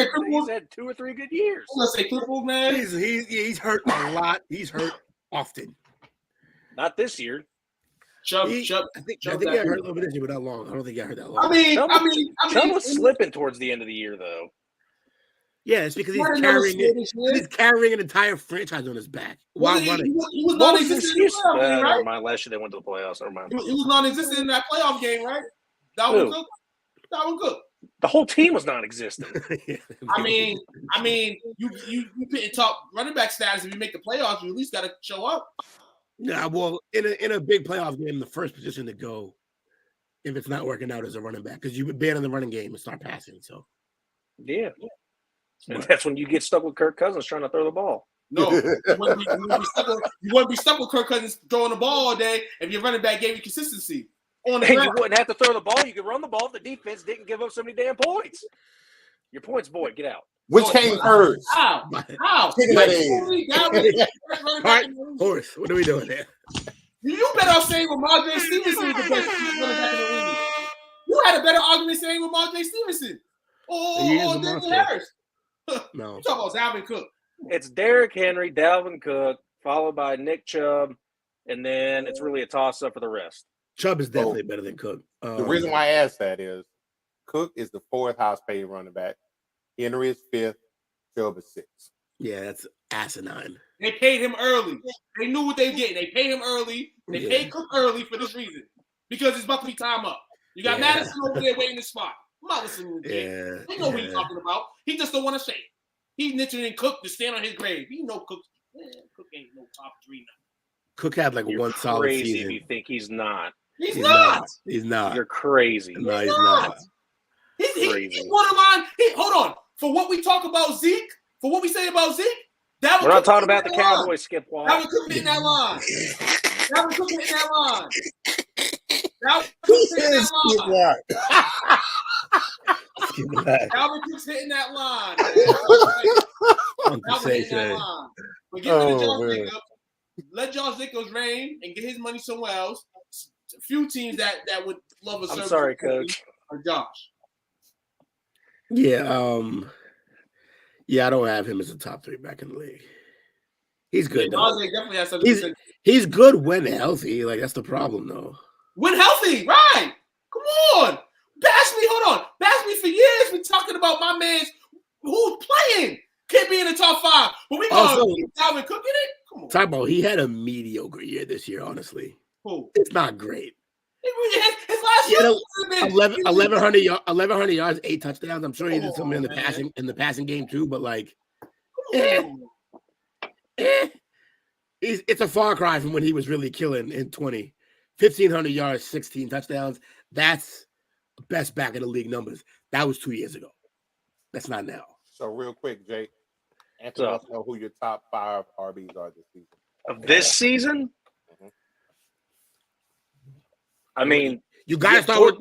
had 2 or 3 good years. I was gonna say crippled, man. He's hurt a lot. He's hurt often. Not this year. Chubb. I think he got hurt a little bit this year, but not long. I don't think he got hurt that long. I mean, Chubb was slipping towards the end of the year, though. Yeah, it's because he's carrying an entire franchise on his back. Why running? He was non-existent in the playoff game, right? Never mind. Last year they went to the playoffs. Never mind. He was non-existent in that playoff game, right? Dalvin Cook. The whole team was non-existent. I mean, you put in top running back status. If you make the playoffs, you at least got to show up. Yeah, well, in a big playoff game, the first position to go, if it's not working out, is a running back because you've been in the running game and start passing. So, yeah. And that's when you get stuck with Kirk Cousins trying to throw the ball. No, you wouldn't be stuck with Kirk Cousins throwing the ball all day if your running back gave you consistency. And you wouldn't have to throw the ball. You could run the ball if the defense didn't give up so many damn points. Your points, boy, get out. Which came first? How? Horse, what are we doing there? You better off saying Ramondre Stevenson was the best running back in the league. You had a better argument saying Ramondre Stevenson. Or David Harris. No. You talking about Dalvin Cook. It's Derrick Henry, Dalvin Cook, followed by Nick Chubb, and then it's really a toss-up for the rest. Chubb is definitely better than Cook. The reason why I asked that is Cook is the 4th highest paid running back. Henry is 5th. Chubb is 6th. Yeah, that's asinine. They paid him early. They knew what they were getting. They paid him early. They paid Cook early for this reason. Because it's about to be time up. You got Madison over there waiting the spot. I'm not listening to him. They know what he's talking about. He just don't want to say it. He's mentioning Cook to stand on his grave. He know Cook ain't no top 3 now. Cook had like one solid crazy season. If you think he's not. He's not. He's not. You're crazy. No, he's not. He's borderline. Hold on. For what we talk about Zeke, for what we say about Zeke, that we're not talking about the Cowboys, Skip Wall. That was Cook hitting that line. That was Cook hitting that line. Dalvin Cook's hitting that line. But get rid of Josh Jacobs. Let Josh Jacobs reign and get his money somewhere else. A few teams that would love a service. I'm sorry, Coach. Or Josh. Yeah, I don't have him as a top 3 back in the league. He's good. Definitely has something. He's good when healthy. Like that's the problem, though. When healthy, right? Come on, hold on. Bash me for years. We're talking about my man's who's playing. Can't be in the top 5. But we going Dalvin Cook in it. Come on. Talk about he had a mediocre year this year. Honestly, it's not great. His last year, 1,100 yards, 8 touchdowns. I'm sure he did something in the passing game too. But like, it's a far cry from when he was really killing in 20. 1,500 yards, 16 touchdowns. That's best back in the league numbers. That was 2 years ago. That's not now. So real quick, Jake, answer us know who your top 5 RBs are this season. Of this season? Mm-hmm. I mean, you gotta start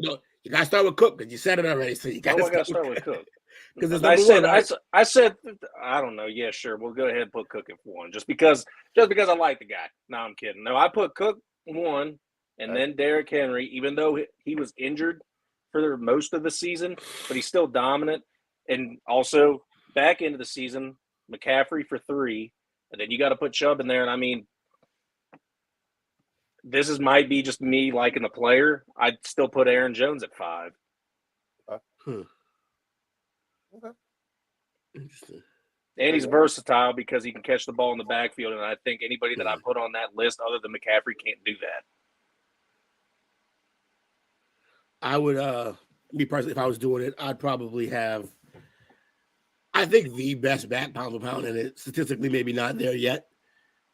with Cook because you said it already. So you gotta start with Cook. Because I said I don't know. Yeah, sure. We'll go ahead and put Cook at 1 just because I like the guy. No, I'm kidding. No, I put Cook 1 and then Derrick Henry, even though he was injured for most of the season, but he's still dominant. And also back into the season, McCaffrey for 3, and then you got to put Chubb in there. And I mean, might be just me liking the player. I'd still put Aaron Jones at 5. Okay. Interesting. And he's versatile because he can catch the ball in the backfield. And I think anybody that I put on that list other than McCaffrey can't do that. I would, me personally, if I was doing it, I'd probably have, I think the best back pound for pound, and it statistically maybe not there yet.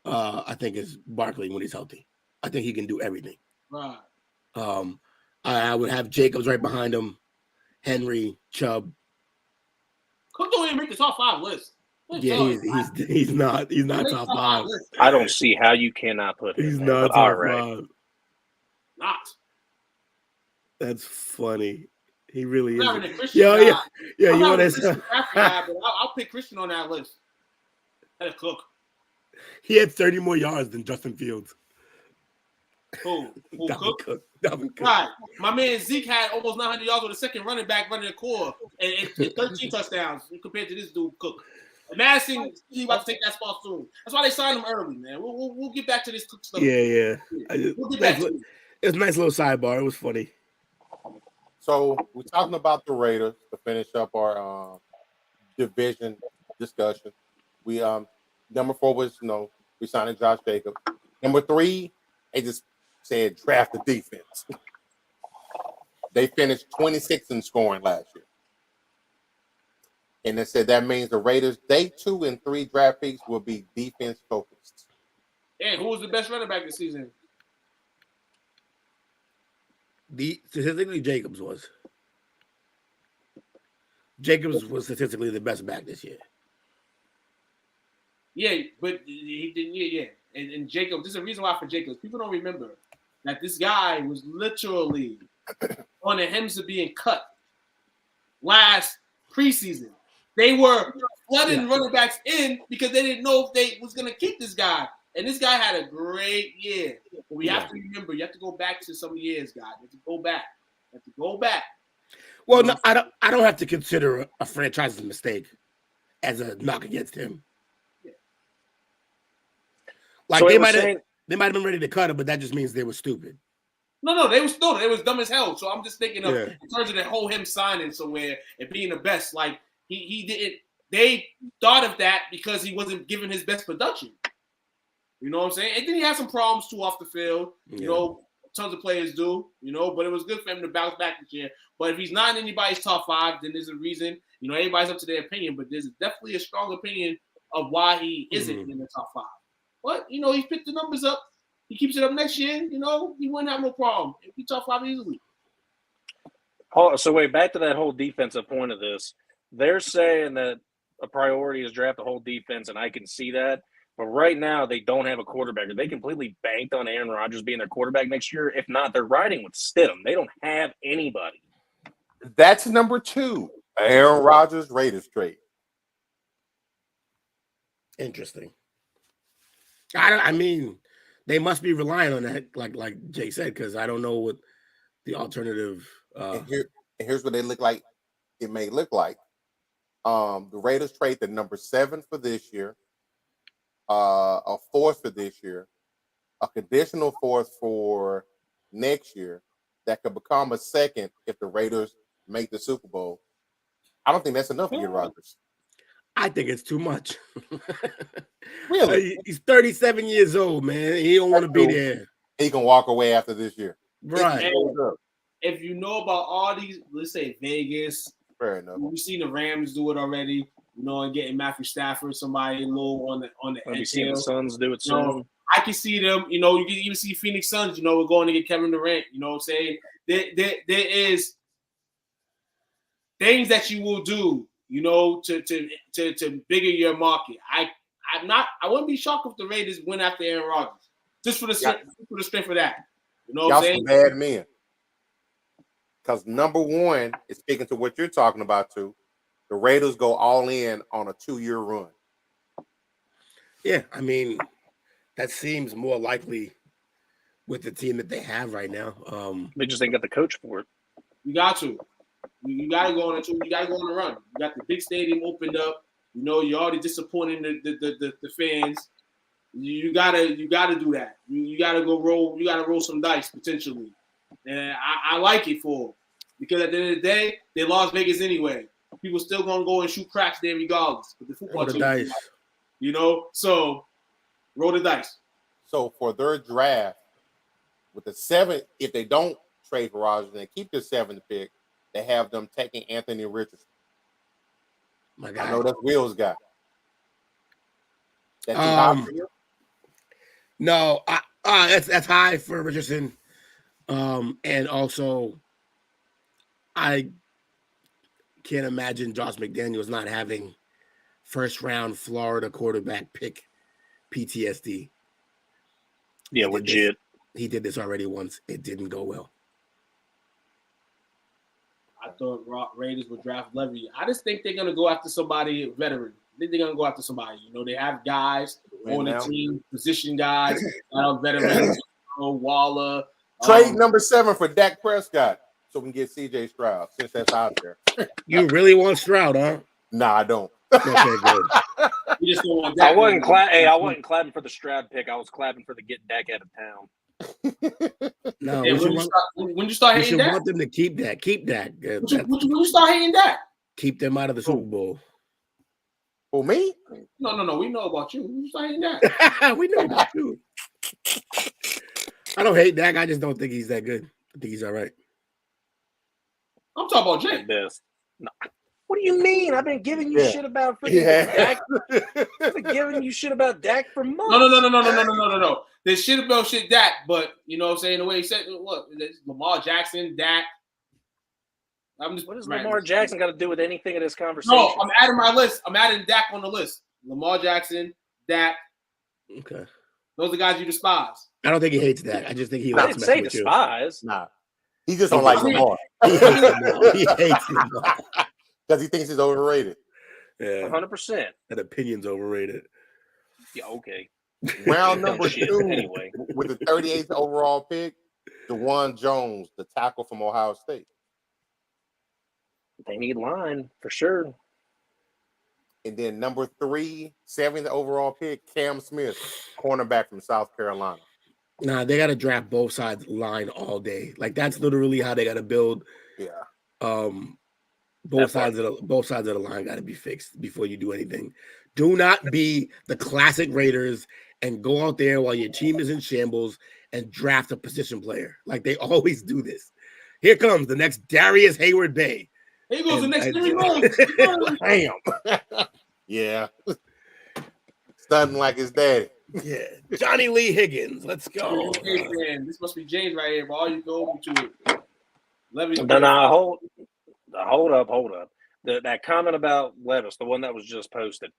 I think is Barkley when he's healthy. I think he can do everything. Right. I would have Jacobs right behind him, Henry, Chubb. Cook don't even make the top 5 list. Yeah, he's not top 5. I don't see how you cannot put him. He's there, not but all top right. 5. Not. That's funny. He really I'm is. not a Christian guy. Yeah. I'm You not want a to? Christian guy, but I'll pick Christian on that list. That's Cook. He had 30 more yards than Justin Fields. Who Dalvin Cook? Cook. Right. My man Zeke had almost 900 yards with a second running back running the core and 13 touchdowns compared to this dude Cook. Madison, he's about to take that spot soon. That's why they signed him early, man. We'll get back to this Cook stuff. Yeah. We'll get back to it. It's a nice little sidebar. It was funny. So we're talking about the Raiders to finish up our division discussion. We number 4 was we signed Josh Jacobs. Number 3, they just said draft the defense. They finished 26th in scoring last year. And they said that means the Raiders' day 2 and 3 draft picks will be defense focused. And who was the best running back this season? Statistically, Jacobs was. Jacobs was statistically the best back this year. Yeah, but he didn't. Yeah. And Jacobs, there's a reason why for Jacobs. People don't remember that this guy was literally on the hems of being cut last preseason. They were flooding running backs in because they didn't know if they was going to keep this guy. And this guy had a great year. But we have to remember, you have to go back to some years, guys. You have to go back. Well, no, I don't have to consider a franchise's mistake as a knock against him. Like So they it was might have saying- been ready to cut him, but that just means they were stupid. No, they was dumb as hell. So I'm just thinking of Yeah. in terms of that whole him signing somewhere and being the best. Like he didn't. They thought of that because he wasn't giving his best production. You know what I'm saying? And then he had some problems too off the field. You know, tons of players do. You know, but it was good for him to bounce back this year. But if he's not in anybody's top 5, then there's a reason. You know, everybody's up to their opinion, but there's definitely a strong opinion of why he isn't in the top 5. But you know, he picked the numbers up. He keeps it up next year. You know, he wouldn't have no problem. He'd be top 5 easily. Oh, so wait, back to that whole defensive point of this. They're saying that a priority is draft the whole defense, and I can see that. But right now, they don't have a quarterback. They completely banked on Aaron Rodgers being their quarterback next year. If not, they're riding with Stidham. They don't have anybody. That's number 2. Aaron Rodgers Raiders trade. Interesting. I mean, they must be relying on that, like Jay said, because I don't know what the alternative. And here's what they look like. It may look like. The Raiders trade the number 7 for this year, a 4th for this year, a conditional 4th for next year that could become a 2nd if the Raiders make the Super Bowl. I don't think that's enough to get Rodgers. I think it's too much. Really? He's 37 years old, man. He don't want to be there. He can walk away after this year. Right. If you know about all these, let's say Vegas, fair enough. We've seen the Rams do it already, you know, and getting Matthew Stafford, somebody low on the Have you seen the Suns do it soon? You know, I can see them, you know, you can even see Phoenix Suns, you know, we're going to get Kevin Durant, you know what I'm saying? There is things that you will do, you know, to bigger your market. I wouldn't be shocked if the Raiders went after Aaron Rodgers. Just for the strength of that. You know what I'm saying? Y'all some bad men. Because number 1 is speaking to what you're talking about too. The Raiders go all in on a 2-year run. Yeah, I mean, that seems more likely with the team that they have right now. They just ain't got the coach for it. You got to. You got to go on you got to go on the run. You got the big stadium opened up. You know, you're already disappointing the fans. You gotta do that. You gotta go roll. You gotta roll some dice potentially, and I like it for them because at the end of the day, they lost Vegas anyway. People still gonna go and shoot cracks there regardless. But the football team, dice. You know, so roll the dice. So for their draft, with the 7th, if they don't trade for Rodgers and they keep the 7th pick, they have them taking Anthony Richardson. My God. I know that's Will's guy. That's no, That's high for Richardson. And also, I can't imagine Josh McDaniels not having first-round Florida quarterback pick PTSD. Yeah, legit. He did this already once. It didn't go well. I thought Raiders would draft Levy. I just think they're going to go after somebody veteran. I think they're going to go after somebody. They have guys on the team, position guys, veterans, Waller. Trade number 7 for Dak Prescott so we can get C.J. Stroud since that's out there. You really want Stroud, huh? Nah, I don't. Okay, good. You just don't want I wasn't clapping for the Stroud pick. I was clapping for the get Dak out of town. No, when you start hating Dak, want them to keep Dak. Keep Dak. When you start hating Dak, keep them out of the Super Bowl. For me? No. We know about you. When you start hating Dak, we know about you. I don't hate Dak. I just don't think he's that good. I think he's all right. I'm talking about Jake. Best. No. What do you mean? I've been giving you shit about freaking Dak. I've been giving you shit about Dak for months. No. There's shit about Dak, but you know what I'm saying? The way he said, look, Lamar Jackson, Dak. What does Lamar Jackson got to do with anything in this conversation? No, I'm adding my list. I'm adding Dak on the list. Lamar Jackson, Dak. Okay. Those are the guys you despise. I don't think he hates Dak. I just think he I didn't say despise. Nah. He just don't like Lamar. He hates Lamar. Because he thinks he's overrated. Yeah. 100%. That opinion's overrated. Yeah, okay. Round number 2, anyway. With the 38th overall pick, DeJuan Jones, the tackle from Ohio State. They need line for sure. And then number 3, 7th overall pick, Cam Smith, cornerback from South Carolina. Nah, they got to draft both sides line all day. Like that's literally how they got to build. Yeah. Both sides of the line got to be fixed before you do anything. Do not be the classic Raiders and go out there while your team is in shambles and draft a position player. Like they always do this. Here comes the next Darius Hayward Bay. Here goes the next Jimmy Rose. Damn. Yeah. Stunting like his daddy. Yeah. Johnny Lee Higgins. Let's go. Hey, man, this must be James right here, but all you go over to it. Hold up. That comment about Levis, the one that was just posted.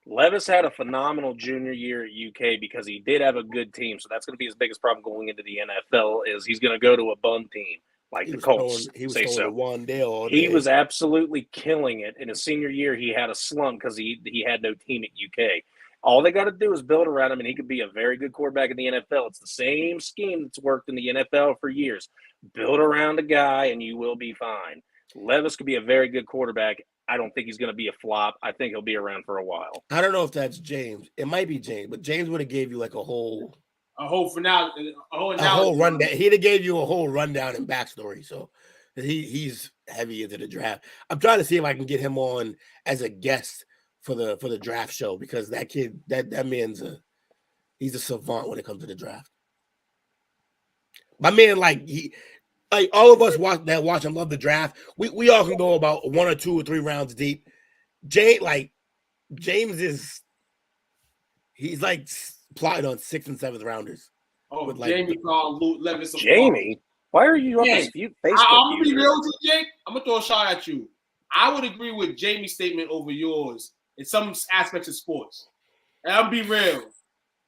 Levis had a phenomenal junior year at UK because he did have a good team. So that's going to be his biggest problem going into the NFL is he's going to go to a bum team like the Colts. He was throwing Wandale all day. He was absolutely killing it. In his senior year, he had a slump because he had no team at UK. All they got to do is build around him, and he could be a very good quarterback in the NFL. It's the same scheme that's worked in the NFL for years. Build around a guy, and you will be fine. Levis could be a very good quarterback. I don't think he's going to be a flop. I think he'll be around for a while. I don't know if that's James. It might be James, but James would have gave you like a whole rundown. He'd have gave you a whole rundown and backstory. So he's heavy into the draft. I'm trying to see if I can get him on as a guest for the draft show because that kid, that man's he's a savant when it comes to the draft. My man, like all of us watch and love the draft. We all can go about 1 or 2 or 3 rounds deep. James he's like plotting on 6th and 7th rounders. Oh, with Jamie called Levis. Jamie, why are you on this Facebook? I'm gonna be real with you, Jake. I'm gonna throw a shot at you. I would agree with Jamie's statement over yours in some aspects of sports. And I'll be real.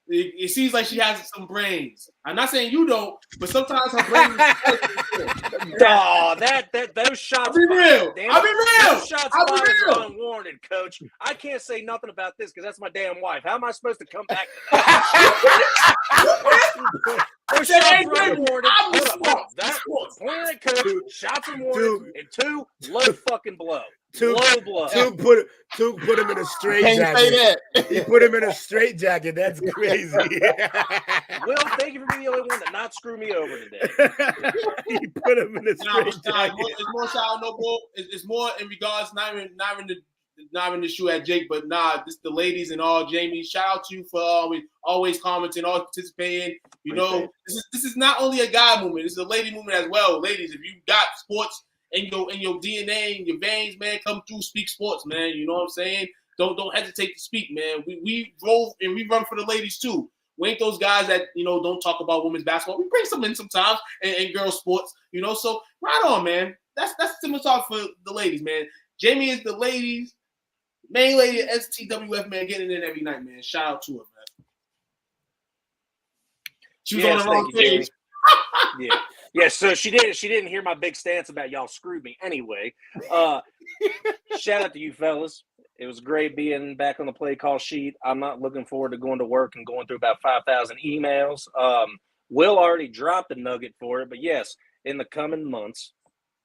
It seems like she has some brains. I'm not saying you don't, but sometimes her brain. Those shots. I'll be real. Those shots fired are unwarranted, Coach. I can't say nothing about this because that's my damn wife. How am I supposed to come back to that? Those shots are unwarranted. Point at Coach. Shots unwarranted. And 2, low fucking blow. Low blow. Put him in a straight jacket. He put him in a straight jacket. That's crazy. Will, thank you for being the only one that not screw me over today. He put him in a straight jacket. It's more shout no bull. It's more in regards not in the shoe at Jake, but this the ladies and all. Jamie, shout out to you for always commenting, always participating. You know, this is not only a guy movement. This is a lady movement as well. Ladies, if you got sports in your DNA and your veins, man, come through, speak sports, man. You know what I'm saying? Don't hesitate to speak, man. We roll and we run for the ladies too. We ain't those guys that, don't talk about women's basketball. We bring some in sometimes and girls sports, So right on, man. That's similar talk for the ladies, man. Jamie is the main lady at STWF, man, getting in every night, man. Shout out to her, man. She was on the wrong page. Yeah. So she didn't hear my big stance about y'all screwed me. Anyway, shout out to you fellas. It was great being back on the play call sheet. I'm not looking forward to going to work and going through about 5,000 emails. Will already dropped a nugget for it, but yes, in the coming months,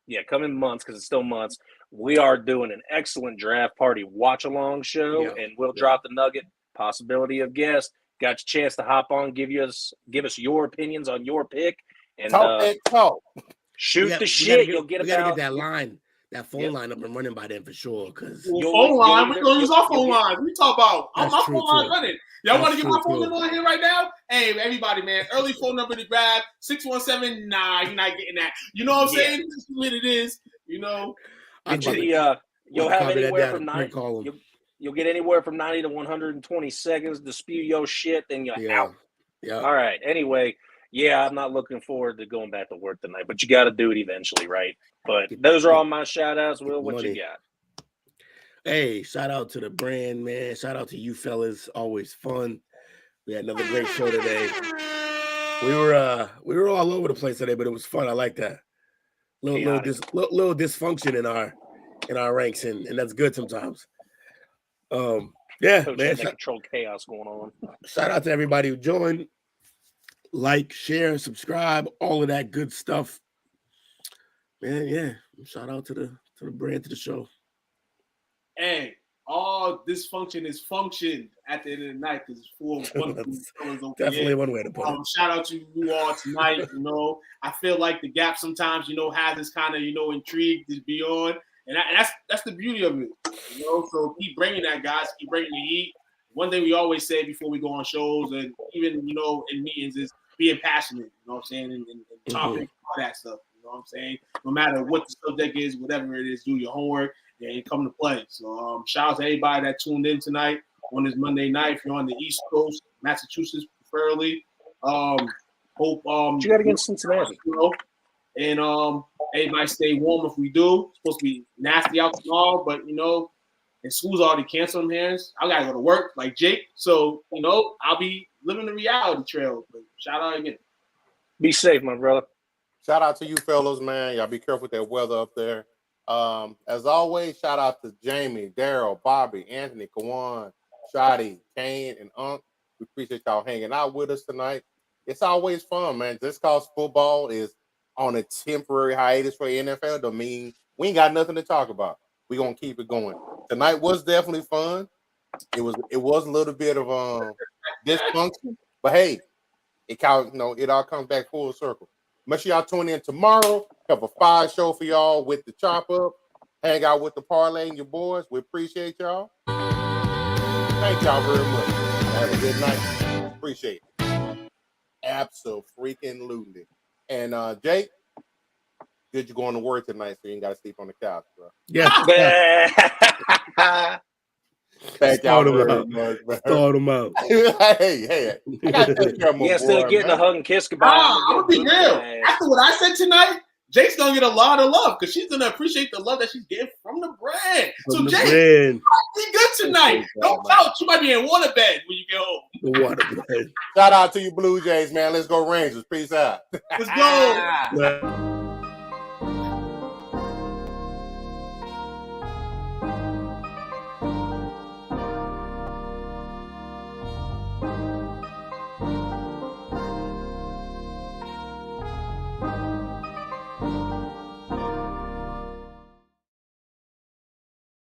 because it's still months, we are doing an excellent draft party watch-along show, and we'll drop the nugget, possibility of guest. Got your chance to hop on, give us your opinions on your pick, and talk. Shoot the shit. We gotta get that line. That phone line up and running by then for sure. Because phone line, we're gonna use our phone line. We talk about my phone line running. Y'all want to get my phone number on here right now? Hey, everybody, man, early phone number to grab 617. Nah, you're not getting that. You know what I'm saying? This is what it is. You'll have anywhere from 9. You'll get anywhere from 90 to 120 seconds to spew your shit, then you're out. Yeah. All right. Anyway. Yeah, I'm not looking forward to going back to work tonight, but you got to do it eventually, right? But those are all my shout-outs. Will, what you got? Hey, shout-out to the brand, man. Shout-out to you fellas. Always fun. We had another great show today. We were all over the place today, but it was fun. I like that. Little dysfunction in our ranks, and that's good sometimes. Man. Controlled chaos going on. Shout-out to everybody who joined. Like, share, subscribe, all of that good stuff. Man, yeah. Shout out to the brand, to the show. Hey, all dysfunction is function at the end of the night because it's full of wonderful definitely one way to put it. Shout out to you all tonight. I feel like the Gap sometimes, has this kind of, intrigue to be on. And that's the beauty of it. So keep bringing that, guys. Keep bringing the heat. One thing we always say before we go on shows and even, in meetings is being passionate, you know what I'm saying, and topic, all that stuff, you know what I'm saying? No matter what the subject is, whatever it is, do your homework and come to play. So shout out to everybody that tuned in tonight on this Monday night. If you're on the East Coast, Massachusetts preferably, hope you got against Cincinnati. And everybody stay warm if we do. It's supposed to be nasty out tomorrow, but and school's already canceled them hands. I gotta go to work like Jake. So, I'll be living the reality trail. But shout out again. Be safe, my brother. Shout out to you fellas, man. Y'all be careful with that weather up there. As always, shout out to Jamie, Daryl, Bobby, Anthony, Kawan, Shotty, Kane, and Unc. We appreciate y'all hanging out with us tonight. It's always fun, man. Just cause football is on a temporary hiatus for the NFL don't mean we ain't got nothing to talk about. We're gonna keep it going. Tonight was definitely fun. It was a little bit of dysfunction, but hey, it all comes back full circle. Make sure y'all tune in tomorrow. Have a fire show for y'all with the chop up. Hang out with the parlay and your boys. We appreciate y'all. Thank y'all very much. Have a good night. Appreciate it. Absolutely. And Jake, good you going to work tonight so you ain't got to sleep on the couch, bro. Yeah. Thank y'all very much, bro. Start them out. Hey. I got to take care of my boy, still getting a hug and kiss goodbye. I'm going to be real. After what I said tonight, Jake's going to get a lot of love because she's going to appreciate the love that she's getting from the brand. So, Jake, you might be good tonight. Don't couch. You might be in waterbed when you get home. The waterbed. Shout out to you Blue Jays, man. Let's go Rangers. Peace out. Let's go.